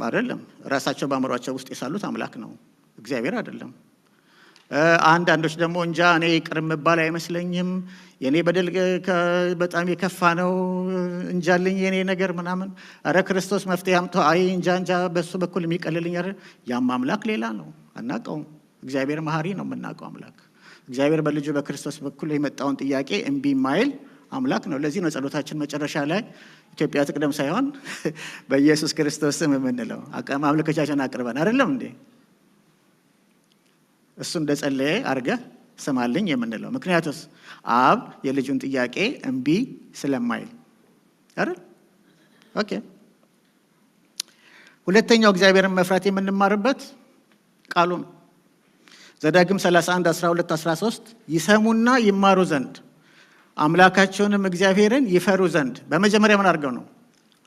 አይደለም። ራሳቸው በአእምሯቸው ውስጥ የሳሉት አምላክ ነው፣ እግዚአብሔር አይደለም። አንዳንዶች ደግሞ እንጃ እኔ ይቅር የምባል አይመስለኝም፣ የኔ በደል በጣም የከፋ ነው፣ እንጃልኝ የኔ ነገር ምናምን፣ ኧረ ክርስቶስ መፍትሄ አምጥቶ አይ እንጃ በሱ በኩል የሚቀልልኝ አይደል። ያም አምላክ ሌላ ነው፣ አናውቀውም። እግዚአብሔር መሐሪ ነው፣ የምናውቀው አምላክ። እግዚአብሔር በልጁ በክርስቶስ በኩል የመጣውን ጥያቄ እምቢ ማይል አምላክ ነው። ለዚህ ነው ጸሎታችን መጨረሻ ላይ ኢትዮጵያ ትቅደም ሳይሆን በኢየሱስ ክርስቶስ ስም የምንለው። ማምለኮቻችን አቅርበን አይደለም እንዴ? እሱ እንደጸለየ አድርገህ ስማልኝ የምንለው። ምክንያቱስ አብ የልጁን ጥያቄ እምቢ ስለማይል አይደል? ኦኬ። ሁለተኛው እግዚአብሔርን መፍራት የምንማርበት ቃሉ ነው። ዘዳግም 31 12 13 ይሰሙና ይማሩ ዘንድ አምላካቸውንም እግዚአብሔርን ይፈሩ ዘንድ። በመጀመሪያ ምን አድርገው ነው?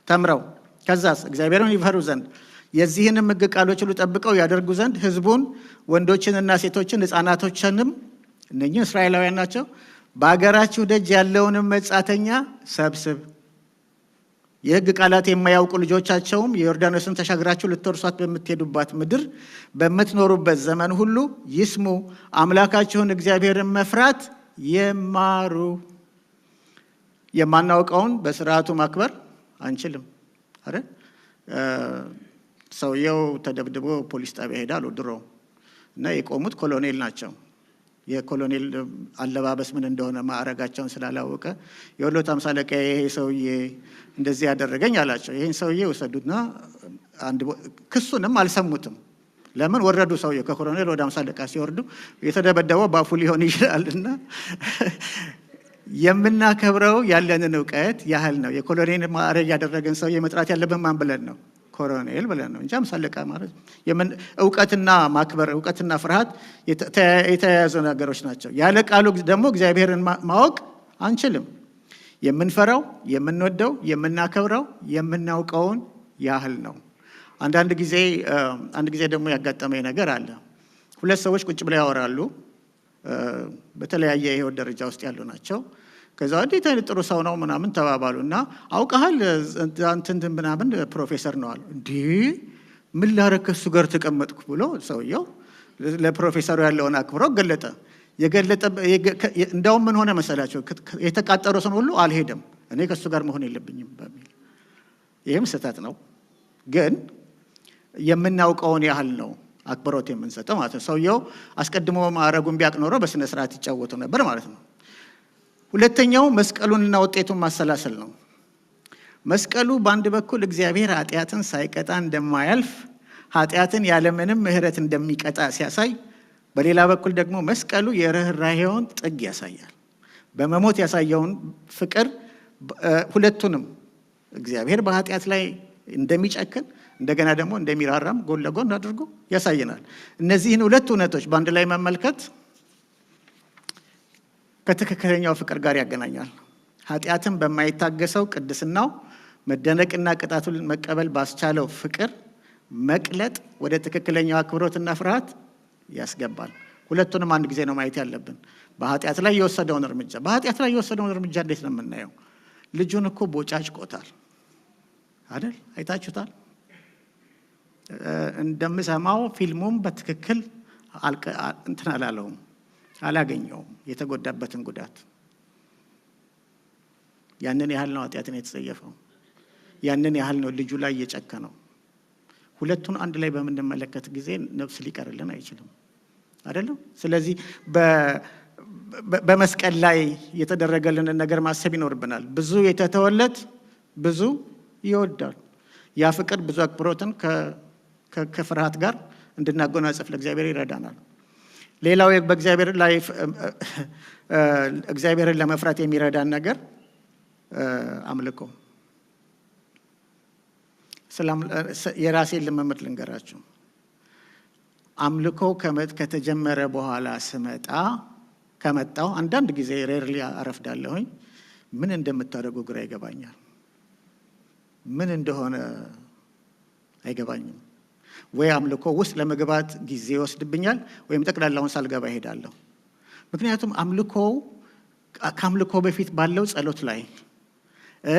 ተምረው። ከዛስ እግዚአብሔርን ይፈሩ ዘንድ የዚህንም ሕግ ቃሎች ሁሉ ጠብቀው ያደርጉ ዘንድ ሕዝቡን ወንዶችንና ሴቶችን ሕፃናቶችንም፣ እነኚህ እስራኤላውያን ናቸው፣ በአገራችሁ ደጅ ያለውንም መጻተኛ ሰብስብ። የሕግ ቃላት የማያውቁ ልጆቻቸውም የዮርዳኖስን ተሻግራችሁ ልትወርሷት በምትሄዱባት ምድር በምትኖሩበት ዘመን ሁሉ ይስሙ፣ አምላካችሁን እግዚአብሔርን መፍራት ይማሩ። የማናውቀውን በስርዓቱ ማክበር አንችልም አይደል? ሰውየው ተደብድቦ ፖሊስ ጣቢያ ሄዳሉ ድሮ እና የቆሙት ኮሎኔል ናቸው። የኮሎኔል አለባበስ ምን እንደሆነ ማዕረጋቸውን ስላላወቀ የወሎት አምሳ አለቃ ይሄ ሰውዬ እንደዚህ ያደረገኝ አላቸው። ይህን ሰውዬ ወሰዱና ክሱንም አልሰሙትም። ለምን ወረዱ? ሰውዬው ከኮሎኔል ወደ አምሳ አለቃ ሲወርዱ የተደበደበው ባፉ ሊሆን ይችላልና የምናከብረው ያለንን እውቀት ያህል ነው። የኮሎኔል ማዕረግ ያደረገን ሰውዬ መጥራት ያለብን ማን ብለን ነው? ኮሎኔል ብለን ነው እንጂ አምሳ አለቃ ማለት እውቀትና ማክበር፣ እውቀትና ፍርሃት የተያያዙ ነገሮች ናቸው። ያለ ቃሉ ደግሞ እግዚአብሔርን ማወቅ አንችልም። የምንፈራው፣ የምንወደው፣ የምናከብረው የምናውቀውን ያህል ነው። አንድ ጊዜ ደግሞ ያጋጠመኝ ነገር አለ። ሁለት ሰዎች ቁጭ ብለው ያወራሉ። በተለያየ የህይወት ደረጃ ውስጥ ያሉ ናቸው። ከዛ እንዴት አይነት ጥሩ ሰው ነው ምናምን ተባባሉ እና አውቀሃል እንትን ምናምን ፕሮፌሰር ነው አሉ። እንዴ ምን ላደርግ ከእሱ ጋር ተቀመጥኩ ብሎ ሰውየው ለፕሮፌሰሩ ያለውን አክብሮ ገለጠ። እንደውም ምን ሆነ መሰላቸው? የተቃጠረው ሰው ሁሉ አልሄደም፣ እኔ ከእሱ ጋር መሆን የለብኝም በሚል። ይህም ስህተት ነው፣ ግን የምናውቀውን ያህል ነው አክብሮት የምንሰጠው ማለት ነው። ሰውየው አስቀድሞ ማዕረጉን ቢያውቅ ኖሮ በስነ ስርዓት ይጫወቱ ነበር ማለት ነው። ሁለተኛው መስቀሉንና ውጤቱን ማሰላሰል ነው። መስቀሉ በአንድ በኩል እግዚአብሔር ኃጢአትን ሳይቀጣ እንደማያልፍ፣ ኃጢአትን ያለምንም ምሕረት እንደሚቀጣ ሲያሳይ፣ በሌላ በኩል ደግሞ መስቀሉ የርኅራኄውን ጥግ ያሳያል። በመሞት ያሳየውን ፍቅር ሁለቱንም እግዚአብሔር በኃጢአት ላይ እንደሚጨክን እንደገና ደግሞ እንደሚራራም ጎን ለጎን አድርጎ ያሳየናል። እነዚህን ሁለት እውነቶች በአንድ ላይ መመልከት ከትክክለኛው ፍቅር ጋር ያገናኛል። ኃጢአትን በማይታገሰው ቅድስናው መደነቅና ቅጣቱን መቀበል ባስቻለው ፍቅር መቅለጥ ወደ ትክክለኛው አክብሮትና ፍርሃት ያስገባል። ሁለቱንም አንድ ጊዜ ነው ማየት ያለብን። በኃጢአት ላይ የወሰደውን እርምጃ እንዴት ነው የምናየው? ልጁን እኮ ቦጫጭቆታል አይደል? አይታችሁታል? እንደምሰማው ፊልሙም በትክክል እንትን አላለውም፣ አላገኘውም የተጎዳበትን ጉዳት። ያንን ያህል ነው ኃጢአትን የተጸየፈው። ያንን ያህል ነው ልጁ ላይ የጨከነው። ሁለቱን አንድ ላይ በምንመለከት ጊዜ ነፍስ ሊቀርልን አይችልም አይደለም? ስለዚህ በመስቀል ላይ የተደረገልንን ነገር ማሰብ ይኖርብናል። ብዙ የተተወለት ብዙ ይወዳል። ያ ፍቅር ብዙ አክብሮትን ከፍርሃት ጋር እንድናጎናጸፍ ለእግዚአብሔር ይረዳናል። ሌላው በእግዚአብሔር ላይ እግዚአብሔርን ለመፍራት የሚረዳን ነገር አምልኮ። የራሴን ልምምድ ልንገራችሁ። አምልኮ ከተጀመረ በኋላ ከመጣው አንዳንድ ጊዜ ሬርሊ አረፍዳለሁኝ። ምን እንደምታደርጉ ግራ ይገባኛል። ምን እንደሆነ አይገባኝም። ወይ አምልኮ ውስጥ ለመግባት ጊዜ ይወስድብኛል፣ ወይም ጠቅላላውን ሳልገባ እሄዳለሁ። ምክንያቱም ከአምልኮ በፊት ባለው ጸሎት ላይ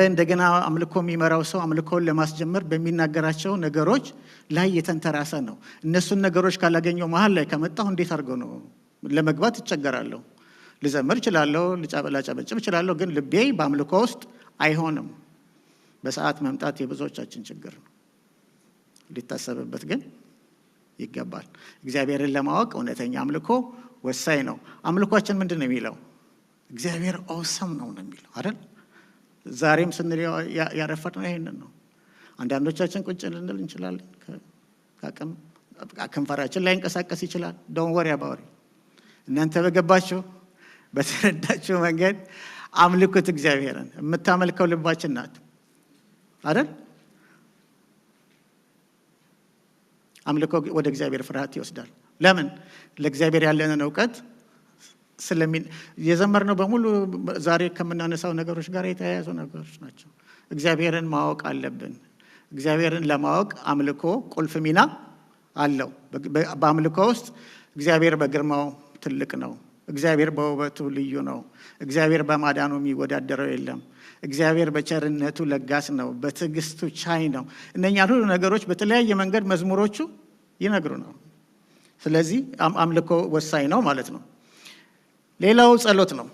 እንደገና አምልኮ የሚመራው ሰው አምልኮውን ለማስጀመር በሚናገራቸው ነገሮች ላይ የተንተራሰ ነው። እነሱን ነገሮች ካላገኘው መሀል ላይ ከመጣሁ እንዴት አድርገው ነው ለመግባት እቸገራለሁ። ልዘምር እችላለሁ፣ ላጨበጭብ እችላለሁ፣ ግን ልቤ በአምልኮ ውስጥ አይሆንም። በሰዓት መምጣት የብዙዎቻችን ችግር ነው። ሊታሰብበት ግን ይገባል። እግዚአብሔርን ለማወቅ እውነተኛ አምልኮ ወሳኝ ነው። አምልኳችን ምንድን ነው የሚለው? እግዚአብሔር ኦሰም ነው የሚለው አይደል? ዛሬም ስንል ያረፈድነው ይሄንን ነው። አንዳንዶቻችን ቁጭ ልንል እንችላለን። ከንፈራችን ላይ እንቀሳቀስ ይችላል። ዶንት ወሪ አባውት። እናንተ በገባችሁ በተረዳችሁ መንገድ አምልኩት እግዚአብሔርን። የምታመልከው ልባችን ናት አይደል? አምልኮ ወደ እግዚአብሔር ፍርሃት ይወስዳል። ለምን? ለእግዚአብሔር ያለንን እውቀት የዘመርነው በሙሉ ዛሬ ከምናነሳው ነገሮች ጋር የተያያዙ ነገሮች ናቸው። እግዚአብሔርን ማወቅ አለብን። እግዚአብሔርን ለማወቅ አምልኮ ቁልፍ ሚና አለው። በአምልኮ ውስጥ እግዚአብሔር በግርማው ትልቅ ነው። እግዚአብሔር በውበቱ ልዩ ነው። እግዚአብሔር በማዳኑ የሚወዳደረው የለም። እግዚአብሔር በቸርነቱ ለጋስ ነው። በትዕግስቱ ቻይ ነው። እነኛን ሁሉ ነገሮች በተለያየ መንገድ መዝሙሮቹ ይነግሩ ነው። ስለዚህ አምልኮ ወሳኝ ነው ማለት ነው። ሌላው ጸሎት ነው።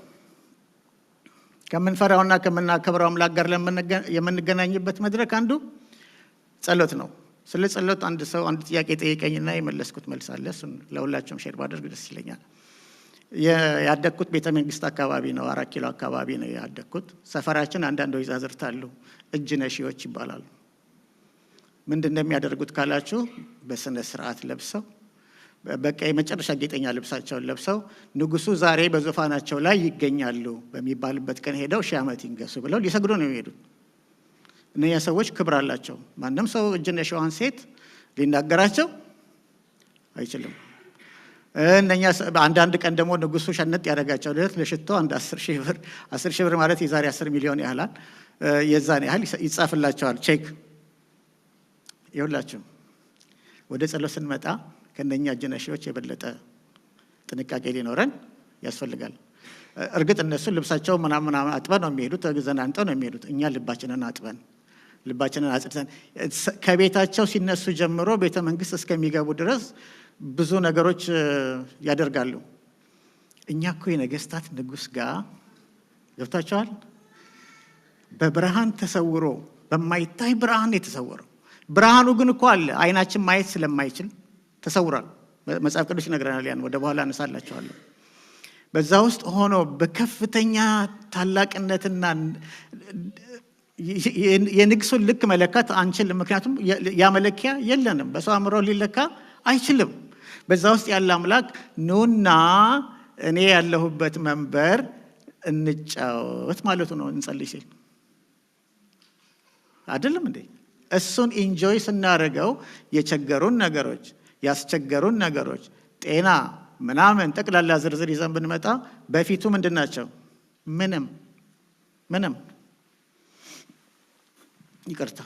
ከምንፈራውና ከምናከብረው አምላክ ጋር የምንገናኝበት መድረክ አንዱ ጸሎት ነው። ስለ ጸሎት አንድ ጥያቄ ጠይቀኝና የመለስኩት መልስ አለ። እሱን ለሁላችሁም ሼር ባደርግ ደስ ይለኛል። ያደግኩት ቤተ መንግስት አካባቢ ነው። 4 ኪሎ አካባቢ ነው ያደግኩት። ሰፈራችን አንዳንድ ወይዛዝርት አሉ፣ እጅ ነሺዎች ይባላሉ። ምንድን ነው የሚያደርጉት ካላችሁ፣ በስነ ስርዓት ለብሰው በቃ የመጨረሻ ጌጠኛ ልብሳቸውን ለብሰው ንጉሱ ዛሬ በዙፋናቸው ላይ ይገኛሉ በሚባልበት ቀን ሄደው 1000 ዓመት ይንገሱ ብለው ሊሰግዱ ነው የሚሄዱት። እነኛ ሰዎች ክብር አላቸው። ማንም ሰው እጅ ነሺዋን ሴት ሊናገራቸው አይችልም። እነኛ አንዳንድ ቀን ደግሞ ንጉሱ ሸነጥ ያደርጋቸው ለሽቶ አንድ 10,000 ብር ማለት የዛሬ 10 ሚሊዮን ያህላል። የዛን ያህል ይጻፍላቸዋል ቼክ። ይኸውላችሁ ወደ ጸሎት ስንመጣ ከነኛ እጅ ነሺዎች የበለጠ ጥንቃቄ ሊኖረን ያስፈልጋል። እርግጥ እነሱ ልብሳቸው ምናምን አጥበን ነው የሚሄዱት፣ ተዘናንጠው ነው የሚሄዱት። እኛ ልባችንን አጽድተን ከቤታቸው ሲነሱ ጀምሮ ቤተ መንግስት እስከሚገቡ ድረስ ብዙ ነገሮች ያደርጋሉ። እኛ እኮ የነገስታት ንጉስ ጋር ገብታችኋል። በብርሃን ተሰውሮ በማይታይ ብርሃን የተሰወረው ብርሃኑ ግን እኮ አለ። አይናችን ማየት ስለማይችል ተሰውሯል። መጽሐፍ ቅዱስ ይነግረናል። ያን ወደ በኋላ አነሳላችኋለሁ። በዛ ውስጥ ሆኖ በከፍተኛ ታላቅነትና የንግሱን ልክ መለካት አንችልም። ምክንያቱም ያ መለኪያ የለንም። በሰው አእምሮ ሊለካ አይችልም። በዛ ውስጥ ያለ አምላክ ኑና እኔ ያለሁበት መንበር እንጫወት ማለቱ ነው። እንጸልይ ሲል አይደለም እንዴ? እሱን ኢንጆይ ስናደርገው የቸገሩን ነገሮች፣ ያስቸገሩን ነገሮች፣ ጤና ምናምን ጠቅላላ ዝርዝር ይዘን ብንመጣ በፊቱ ምንድን ናቸው? ምንም። ይቅርታ፣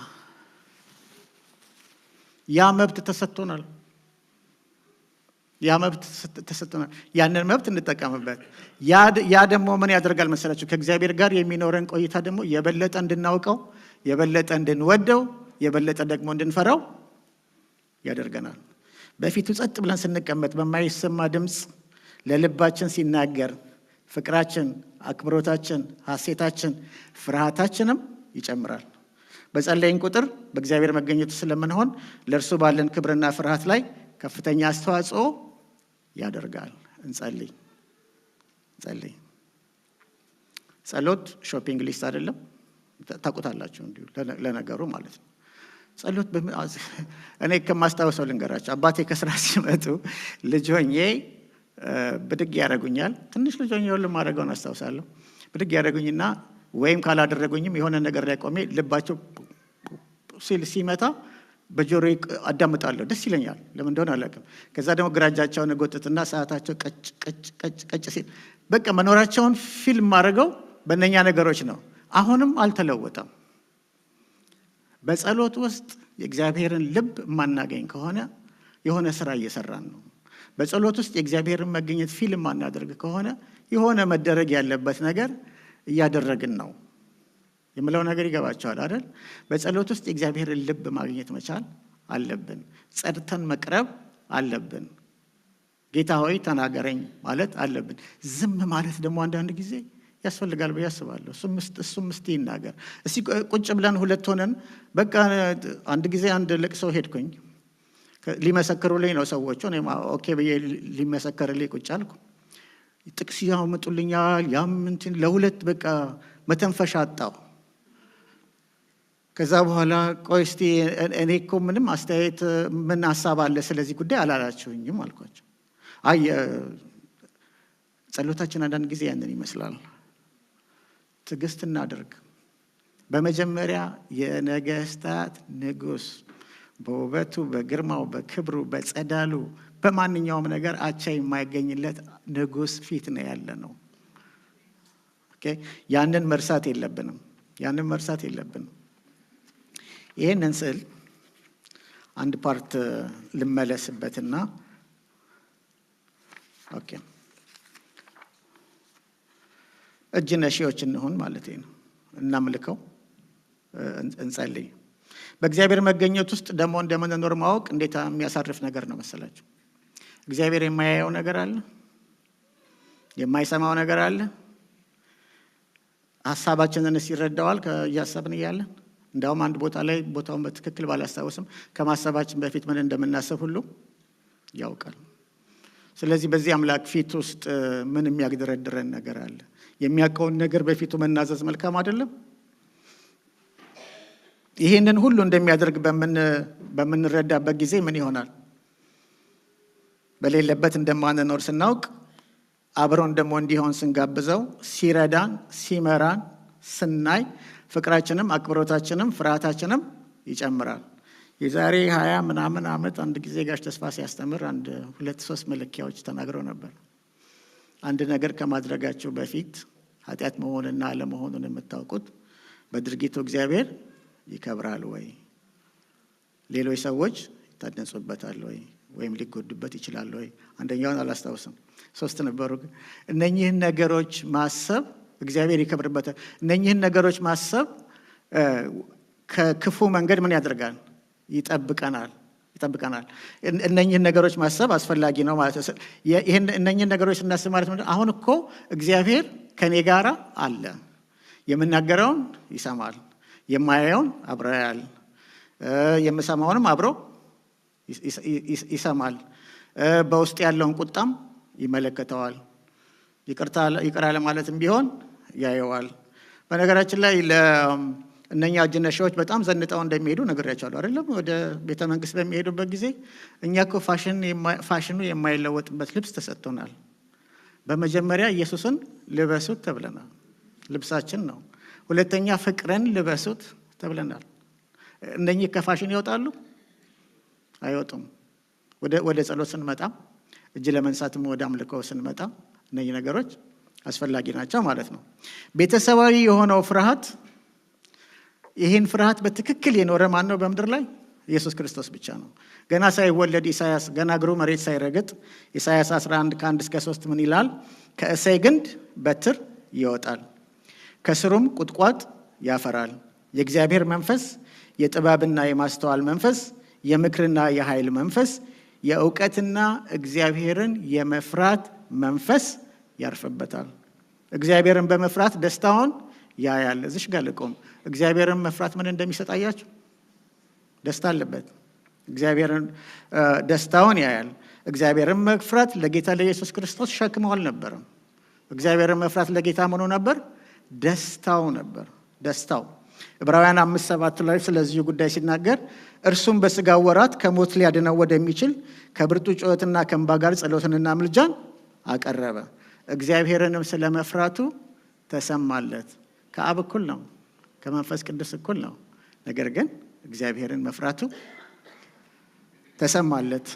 ያ መብት ተሰጥቶናል። ያንን መብት እንጠቀምበት። ያ ደግሞ ምን ያደርጋል መሰላችሁ? ከእግዚአብሔር ጋር የሚኖረን ቆይታ ደግሞ የበለጠ እንድናውቀው፣ የበለጠ እንድንወደው፣ የበለጠ ደግሞ እንድንፈራው ያደርገናል። በፊቱ ጸጥ ብለን ስንቀመጥ በማይሰማ ድምፅ ለልባችን ሲናገር ፍቅራችን፣ አክብሮታችን፣ ሐሴታችን፣ ፍርሃታችንም ይጨምራል። በጸለይን ቁጥር በእግዚአብሔር መገኘቱ ስለምንሆን ለእርሱ ባለን ክብርና ፍርሃት ላይ ከፍተኛ አስተዋጽኦ ያደርጋል። እንጸልይ። ጸሎት ሾፒንግ ሊስት አይደለም። ታውቁታላችሁ እንዲሁ ለነገሩ ማለት ነው። ጸሎት እኔ ከማስታወሰው ልንገራቸው። አባቴ ከስራ ሲመጡ ልጅ ሆኜ ብድግ ያደረጉኛል። ትንሽ ልጅ ሆኜ ሁሉም ማድረገውን አስታውሳለሁ። ብድግ ያደረጉኝና ወይም ካላደረጉኝም የሆነ ነገር ላይ ቆሜ ልባቸው ሲመታ በጆሮዬ አዳምጣለሁ፣ ደስ ይለኛል። ለምን እንደሆነ አላውቅም። ከዛ ደግሞ ግራ እጃቸውን እጎጥትና ሰዓታቸው ቀጭ ቀጭ ቀጭ ቀጭ ሲል በቃ መኖራቸውን ፊልም ማድረገው በእነኛ ነገሮች ነው። አሁንም አልተለወጠም። በጸሎት ውስጥ የእግዚአብሔርን ልብ የማናገኝ ከሆነ የሆነ ስራ እየሰራን ነው። በጸሎት ውስጥ የእግዚአብሔርን መገኘት ፊልም ማናደርግ ከሆነ የሆነ መደረግ ያለበት ነገር እያደረግን ነው የምለው ነገር ይገባቸዋል አይደል? በጸሎት ውስጥ የእግዚአብሔርን ልብ ማግኘት መቻል አለብን። ጸድተን መቅረብ አለብን። ጌታ ሆይ ተናገረኝ ማለት አለብን። ዝም ማለት ደግሞ አንዳንድ ጊዜ ያስፈልጋል ብዬ አስባለሁ። እሱም እስቲ ይናገር። እስቲ ቁጭ ብለን ሁለት ሆነን በቃ አንድ ጊዜ አንድ ልቅሶ ሄድኩኝ። ሊመሰክሩልኝ ነው ሰዎቹ። እኔም ኦኬ ብዬ ሊመሰከርልኝ ቁጭ አልኩ። ጥቅስ ያመጡልኛል። ያም እንትን ለሁለት በቃ መተንፈሻ አጣሁ። ከዛ በኋላ ቆይ እስቲ እኔ እኮ ምንም አስተያየት ምን ሀሳብ አለ ስለዚህ ጉዳይ አላላችሁኝም አልኳቸው። አይ ጸሎታችን አንዳንድ ጊዜ ያንን ይመስላል። ትዕግስት እናድርግ። በመጀመሪያ የነገስታት ንጉሥ በውበቱ፣ በግርማው፣ በክብሩ፣ በጸዳሉ፣ በማንኛውም ነገር አቻ የማይገኝለት ንጉሥ ፊት ነው ያለ ነው። ኦኬ፣ ያንን መርሳት የለብንም። ይህንን ስል አንድ ፓርት ልመለስበትና ኦኬ፣ እጅ ነሺዎች እንሆን ማለት ነው። እናምልከው፣ እንጸልይ። በእግዚአብሔር መገኘት ውስጥ ደግሞ እንደምንኖር ማወቅ እንዴት የሚያሳርፍ ነገር ነው መሰላችሁ። እግዚአብሔር የማያየው ነገር አለ፣ የማይሰማው ነገር አለ። ሀሳባችንን ይረዳዋል እያሰብን እያለን። እንዲያውም አንድ ቦታ ላይ ቦታውን በትክክል ባላስታውስም ከማሰባችን በፊት ምን እንደምናስብ ሁሉ ያውቃል። ስለዚህ በዚህ አምላክ ፊት ውስጥ ምን የሚያግደረድረን ነገር አለ? የሚያውቀውን ነገር በፊቱ መናዘዝ መልካም አይደለም? ይህንን ሁሉ እንደሚያደርግ በምንረዳበት ጊዜ ምን ይሆናል? በሌለበት እንደማንኖር ስናውቅ አብሮን ደግሞ እንዲሆን ስንጋብዘው፣ ሲረዳን ሲመራን ስናይ ፍቅራችንም አክብሮታችንም ፍርሃታችንም ይጨምራል። የዛሬ 20 ምናምን ዓመት አንድ ጊዜ ጋሽ ተስፋ ሲያስተምር 2-3 መለኪያዎች ተናግረው ነበር። አንድ ነገር ከማድረጋችሁ በፊት ኃጢአት መሆንና አለመሆኑን የምታውቁት በድርጊቱ እግዚአብሔር ይከብራል ወይ? ሌሎች ሰዎች ይታደጹበታል ወይ? ወይም ሊጎዱበት ይችላል ወይ? አንደኛውን አላስታውስም፣ 3 ነበሩ። እነኚህን ነገሮች ማሰብ እግዚአብሔር ይከብርበታል። እነኚህን ነገሮች ማሰብ ከክፉ መንገድ ምን ያደርጋል? ይጠብቀናል። እነኚህን ነገሮች ማሰብ አስፈላጊ ነው ማለት ነው። እነኚህን ነገሮች ስናስብ ማለት ነው አሁን እኮ እግዚአብሔር ከኔ ጋራ አለ። የምናገረውን ይሰማል፣ የማያየውን አብሮ ያያል፣ የምሰማውንም አብሮ ይሰማል፣ በውስጥ ያለውን ቁጣም ይመለከተዋል፣ ይቅር አለ ማለትም ቢሆን ያየዋል። በነገራችን ላይ እነኛ እጅ ነሺዎች በጣም ዘንጠው እንደሚሄዱ ነግሬያቸዋለሁ አይደለም? ወደ ቤተ መንግስት በሚሄዱበት ጊዜ እኛ እኮ ፋሽኑ የማይለወጥበት ልብስ ተሰጥቶናል። በመጀመሪያ ኢየሱስን ልበሱት ተብለናል፣ ልብሳችን ነው። ሁለተኛ ፍቅርን ልበሱት ተብለናል። እነኚህ ከፋሽን ይወጣሉ? አይወጡም። ወደ ጸሎት ስንመጣ፣ እጅ ለመንሳትም ወደ አምልኮ ስንመጣ እነኚህ ነገሮች አስፈላጊ ናቸው ማለት ነው። ቤተሰባዊ የሆነው ፍርሃት፣ ይህን ፍርሃት በትክክል የኖረ ማን ነው በምድር ላይ? ኢየሱስ ክርስቶስ ብቻ ነው። ገና ሳይወለድ ኢሳያስ ገና እግሩ መሬት ሳይረግጥ ኢሳያስ 11:1-3 ምን ይላል? ከእሴይ ግንድ በትር ይወጣል፣ ከስሩም ቁጥቋጥ ያፈራል። የእግዚአብሔር መንፈስ፣ የጥበብና የማስተዋል መንፈስ፣ የምክርና የኃይል መንፈስ፣ የእውቀትና እግዚአብሔርን የመፍራት መንፈስ ያርፍበታል። እግዚአብሔርን በመፍራት ደስታውን ያያል። እዚሽ ጋር ልቆም። እግዚአብሔርን መፍራት ምን እንደሚሰጣያችሁ ደስታ አለበት። እግዚአብሔርን ደስታውን ያያል። እግዚአብሔርን መፍራት ለጌታ ለኢየሱስ ክርስቶስ ሸክሙ አልነበረም። እግዚአብሔርን መፍራት ለጌታ ምኑ ነበር? ደስታው ነበር። ደስታው ዕብራውያን 5:7 ላይ ስለዚህ ጉዳይ ሲናገር እርሱም በሥጋው ወራት ከሞት ሊያድነው ወደሚችል ከብርቱ ጩኸትና ከእንባ ጋር ጸሎትንና ምልጃን አቀረበ። እግዚአብሔርንም ስለ መፍራቱ ተሰማለት። ከአብ እኩል ነው፣ ከመንፈስ ቅዱስ እኩል ነው። ነገር ግን እግዚአብሔርን መፍራቱ ተሰማለት።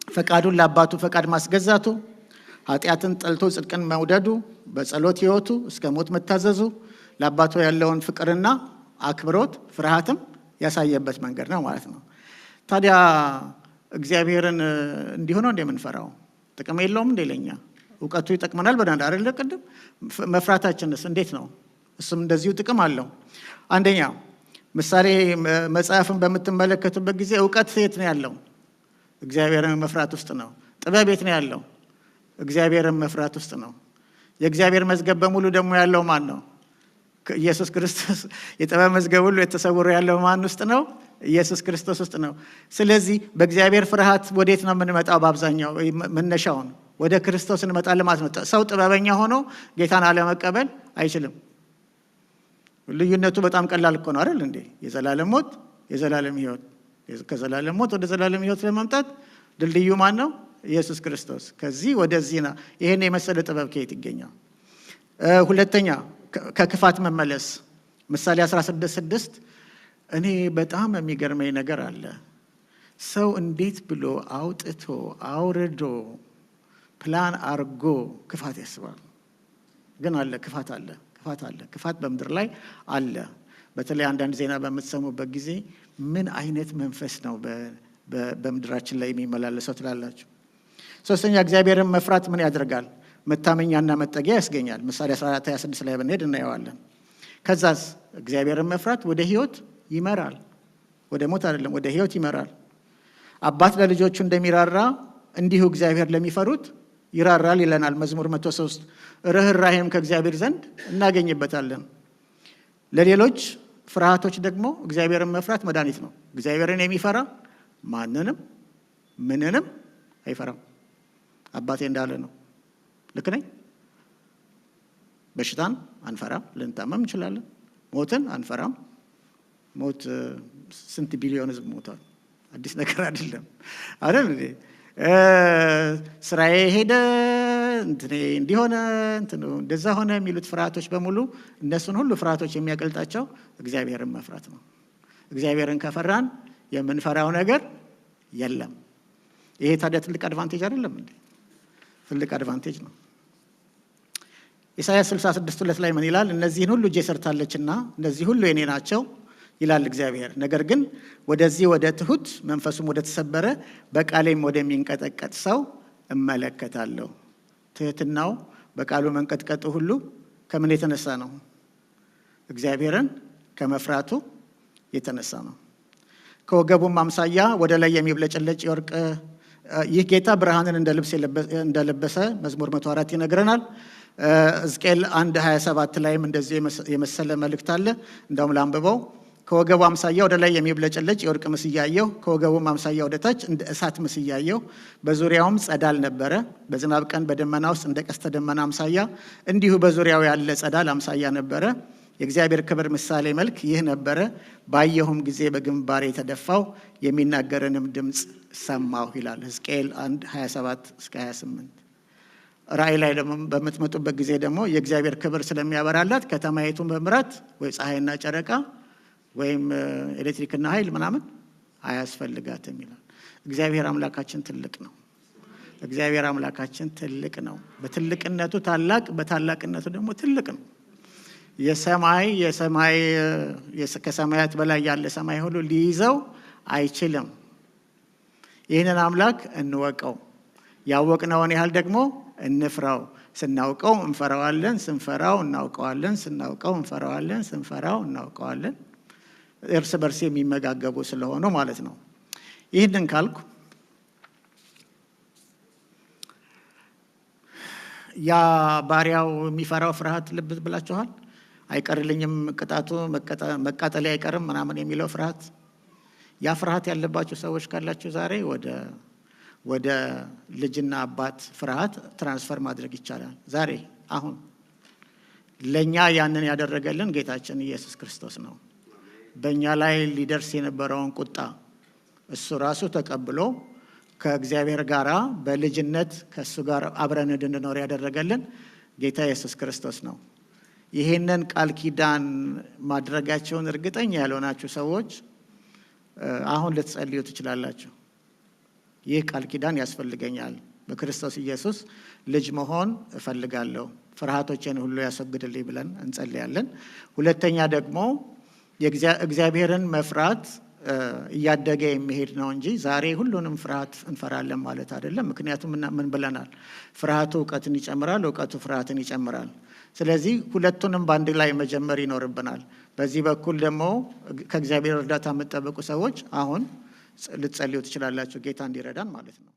ፈቃዱን ለአባቱ ፈቃድ ማስገዛቱ፣ ኃጢአትን ጠልቶ ጽድቅን መውደዱ፣ በጸሎት ሕይወቱ እስከ ሞት መታዘዙ ለአባቱ ያለውን ፍቅርና አክብሮት ፍርሃትም ያሳየበት መንገድ ነው ማለት ነው። ታዲያ እግዚአብሔርን እንዲሁ ነው እንደምንፈራው? ጥቅም የለውም እንደ ለኛ? እውቀቱ ይጠቅመናል ብለናል አይደል? ቅድም መፍራታችንስ እንዴት ነው? እሱም እንደዚሁ ጥቅም አለው። አንደኛ ምሳሌ መጽሐፍን በምትመለከቱበት ጊዜ እውቀት የት ነው ያለው? እግዚአብሔርን መፍራት ውስጥ ነው። ጥበብ የት ነው ያለው? እግዚአብሔርን መፍራት ውስጥ ነው። የእግዚአብሔር መዝገብ በሙሉ ደግሞ ያለው ማን ነው? ኢየሱስ ክርስቶስ። የጥበብ መዝገብ ሁሉ የተሰወረ ያለው ማን ውስጥ ነው? ኢየሱስ ክርስቶስ ውስጥ ነው። ስለዚህ በእግዚአብሔር ፍርሃት ወዴት ነው የምንመጣው? በአብዛኛው መነሻውን ወደ ክርስቶስ እንመጣለን ማለት ነው። ሰው ጥበበኛ ሆኖ ጌታን አለመቀበል አይችልም። ልዩነቱ በጣም ቀላል እኮ ነው አይደል እንዴ? የዘላለም ሞት፣ የዘላለም ሕይወት። ከዘላለም ሞት ወደ ዘላለም ሕይወት ለመምጣት ድልድዩ ማን ነው? ኢየሱስ ክርስቶስ። ከዚህ ወደዚህ ነው። ይሄን የመሰለ ጥበብ ከየት ይገኛል? ሁለተኛ ከክፋት መመለስ። ምሳሌ 16:6 እኔ በጣም የሚገርመኝ ነገር አለ። ሰው እንዴት ብሎ አውጥቶ አውርዶ ፕላን አርጎ ክፋት ያስባል? ግን አለ፣ ክፋት አለ፣ ክፋት አለ፣ ክፋት በምድር ላይ አለ። በተለይ አንዳንድ ዜና በምትሰሙበት ጊዜ ምን አይነት መንፈስ ነው በምድራችን ላይ የሚመላለሰው ትላላችሁ። ሶስተኛ እግዚአብሔርን መፍራት ምን ያደርጋል? መታመኛና መጠጊያ ያስገኛል። ምሳሌ 14:26 ላይ ብንሄድ እናየዋለን። ከዛስ እግዚአብሔርን መፍራት ወደ ሕይወት ይመራል። ወደ ሞት አይደለም፣ ወደ ሕይወት ይመራል። አባት ለልጆቹ እንደሚራራ እንዲሁ እግዚአብሔር ለሚፈሩት ይራራል ይለናል መዝሙር 103። ርኅራኄም ከእግዚአብሔር ዘንድ እናገኝበታለን። ለሌሎች ፍርሃቶች ደግሞ እግዚአብሔርን መፍራት መድኃኒት ነው። እግዚአብሔርን የሚፈራ ማንንም ምንንም አይፈራም። አባቴ እንዳለ ነው። ልክ ነኝ? በሽታን አንፈራም፣ ልንታመም እንችላለን። ሞትን አንፈራም። ሞት ስንት ቢሊዮን ሕዝብ ሞቷል። አዲስ ነገር አይደለም አይደል እንዴ? ስራዬ ሄደ፣ እንዲሆነ እንደዛ ሆነ የሚሉት ፍርሃቶች በሙሉ እነሱን ሁሉ ፍርሃቶች የሚያቀልጣቸው እግዚአብሔርን መፍራት ነው። እግዚአብሔርን ከፈራን የምንፈራው ነገር የለም። ይሄ ታዲያ ትልቅ አድቫንቴጅ አይደለም እንዴ? ትልቅ አድቫንቴጅ ነው። ኢሳይያስ 66:2 ላይ ምን ይላል? እነዚህን ሁሉ እጄ ሰርታለችና እነዚህ ሁሉ የኔ ናቸው ይላል እግዚአብሔር። ነገር ግን ወደዚህ ወደ ትሁት መንፈሱም ወደ ተሰበረ በቃሌም ወደሚንቀጠቀጥ ሰው እመለከታለሁ። ትህትናው በቃሉ መንቀጥቀጡ ሁሉ ከምን የተነሳ ነው? እግዚአብሔርን ከመፍራቱ የተነሳ ነው። ከወገቡም አምሳያ ወደ ላይ የሚብለጨለጭ የወርቅ ይህ ጌታ ብርሃንን እንደለበሰ መዝሙር 104 ይነግረናል። ሕዝቅኤል 1:27 ላይም እንደዚህ የመሰለ መልእክት አለ። እንደውም ላንብበው። ከወገቡ አምሳያ ወደ ላይ የሚብለጨለጭ የወርቅ ምስያየሁ፣ ከወገቡም አምሳያ ወደ ታች እንደ እሳት ምስያየሁ። በዙሪያውም ጸዳል ነበረ። በዝናብ ቀን በደመና ውስጥ እንደ ቀስተ ደመና አምሳያ እንዲሁ በዙሪያው ያለ ጸዳል አምሳያ ነበረ። የእግዚአብሔር ክብር ምሳሌ መልክ ይህ ነበረ። ባየሁም ጊዜ በግንባሬ የተደፋው የሚናገርንም ድምፅ ሰማሁ ይላል ሕዝቅኤል 1:27-28። ራእይ ላይ ደግሞ በምትመጡበት ጊዜ ደግሞ የእግዚአብሔር ክብር ስለሚያበራላት ከተማይቱን መምራት ወይ ፀሐይና ጨረቃ ወይም ኤሌክትሪክና ኃይል ምናምን አያስፈልጋትም ይላል። እግዚአብሔር አምላካችን ትልቅ ነው። እግዚአብሔር አምላካችን ትልቅ ነው። በትልቅነቱ ታላቅ፣ በታላቅነቱ ደግሞ ትልቅ ነው። ከሰማያት በላይ ያለ ሰማይ ሁሉ ሊይዘው አይችልም። ይህንን አምላክ እንወቀው። ያወቅነውን ያህል ደግሞ እንፍራው። ስናውቀው እንፈራዋለን፣ ስንፈራው እናውቀዋለን፣ ስናውቀው እንፈራዋለን፣ ስንፈራው እናውቀዋለን። እርስ በርስ የሚመጋገቡ ስለሆኑ ማለት ነው። ይህንን ካልኩ ያ ባሪያው የሚፈራው ፍርሃት ልብ ብላችኋል። አይቀርልኝም ቅጣቱ መቃጠሌ አይቀርም ምናምን የሚለው ፍርሃት፣ ያ ፍርሃት ያለባችሁ ሰዎች ካላችሁ ዛሬ ወደ ልጅና አባት ፍርሃት ትራንስፈር ማድረግ ይቻላል። ዛሬ አሁን ለእኛ ያንን ያደረገልን ጌታችን ኢየሱስ ክርስቶስ ነው። በእኛ ላይ ሊደርስ የነበረውን ቁጣ እሱ ራሱ ተቀብሎ ከእግዚአብሔር ጋር በልጅነት ከእሱ ጋር አብረን እንድንኖር ያደረገልን ጌታ ኢየሱስ ክርስቶስ ነው። ይህንን ቃል ኪዳን ማድረጋቸውን እርግጠኛ ያልሆናችሁ ሰዎች አሁን ልትጸልዩ ትችላላችሁ። ይህ ቃል ኪዳን ያስፈልገኛል። በክርስቶስ ኢየሱስ ልጅ መሆን እፈልጋለሁ፣ ፍርሃቶችን ሁሉ ያስወግድልኝ ብለን እንጸልያለን። ሁለተኛ ደግሞ እግዚአብሔርን መፍራት እያደገ የሚሄድ ነው እንጂ ዛሬ ሁሉንም ፍርሃት እንፈራለን ማለት አይደለም። ምክንያቱም ምን ብለናል? ፍርሃቱ እውቀትን ይጨምራል፣ እውቀቱ ፍርሃትን ይጨምራል። ስለዚህ ሁለቱንም በአንድ ላይ መጀመር ይኖርብናል። በዚህ በኩል ደግሞ ከእግዚአብሔር እርዳታ የምትጠብቁ ሰዎች አሁን ልትጸልዩ ትችላላችሁ፣ ጌታ እንዲረዳን ማለት ነው።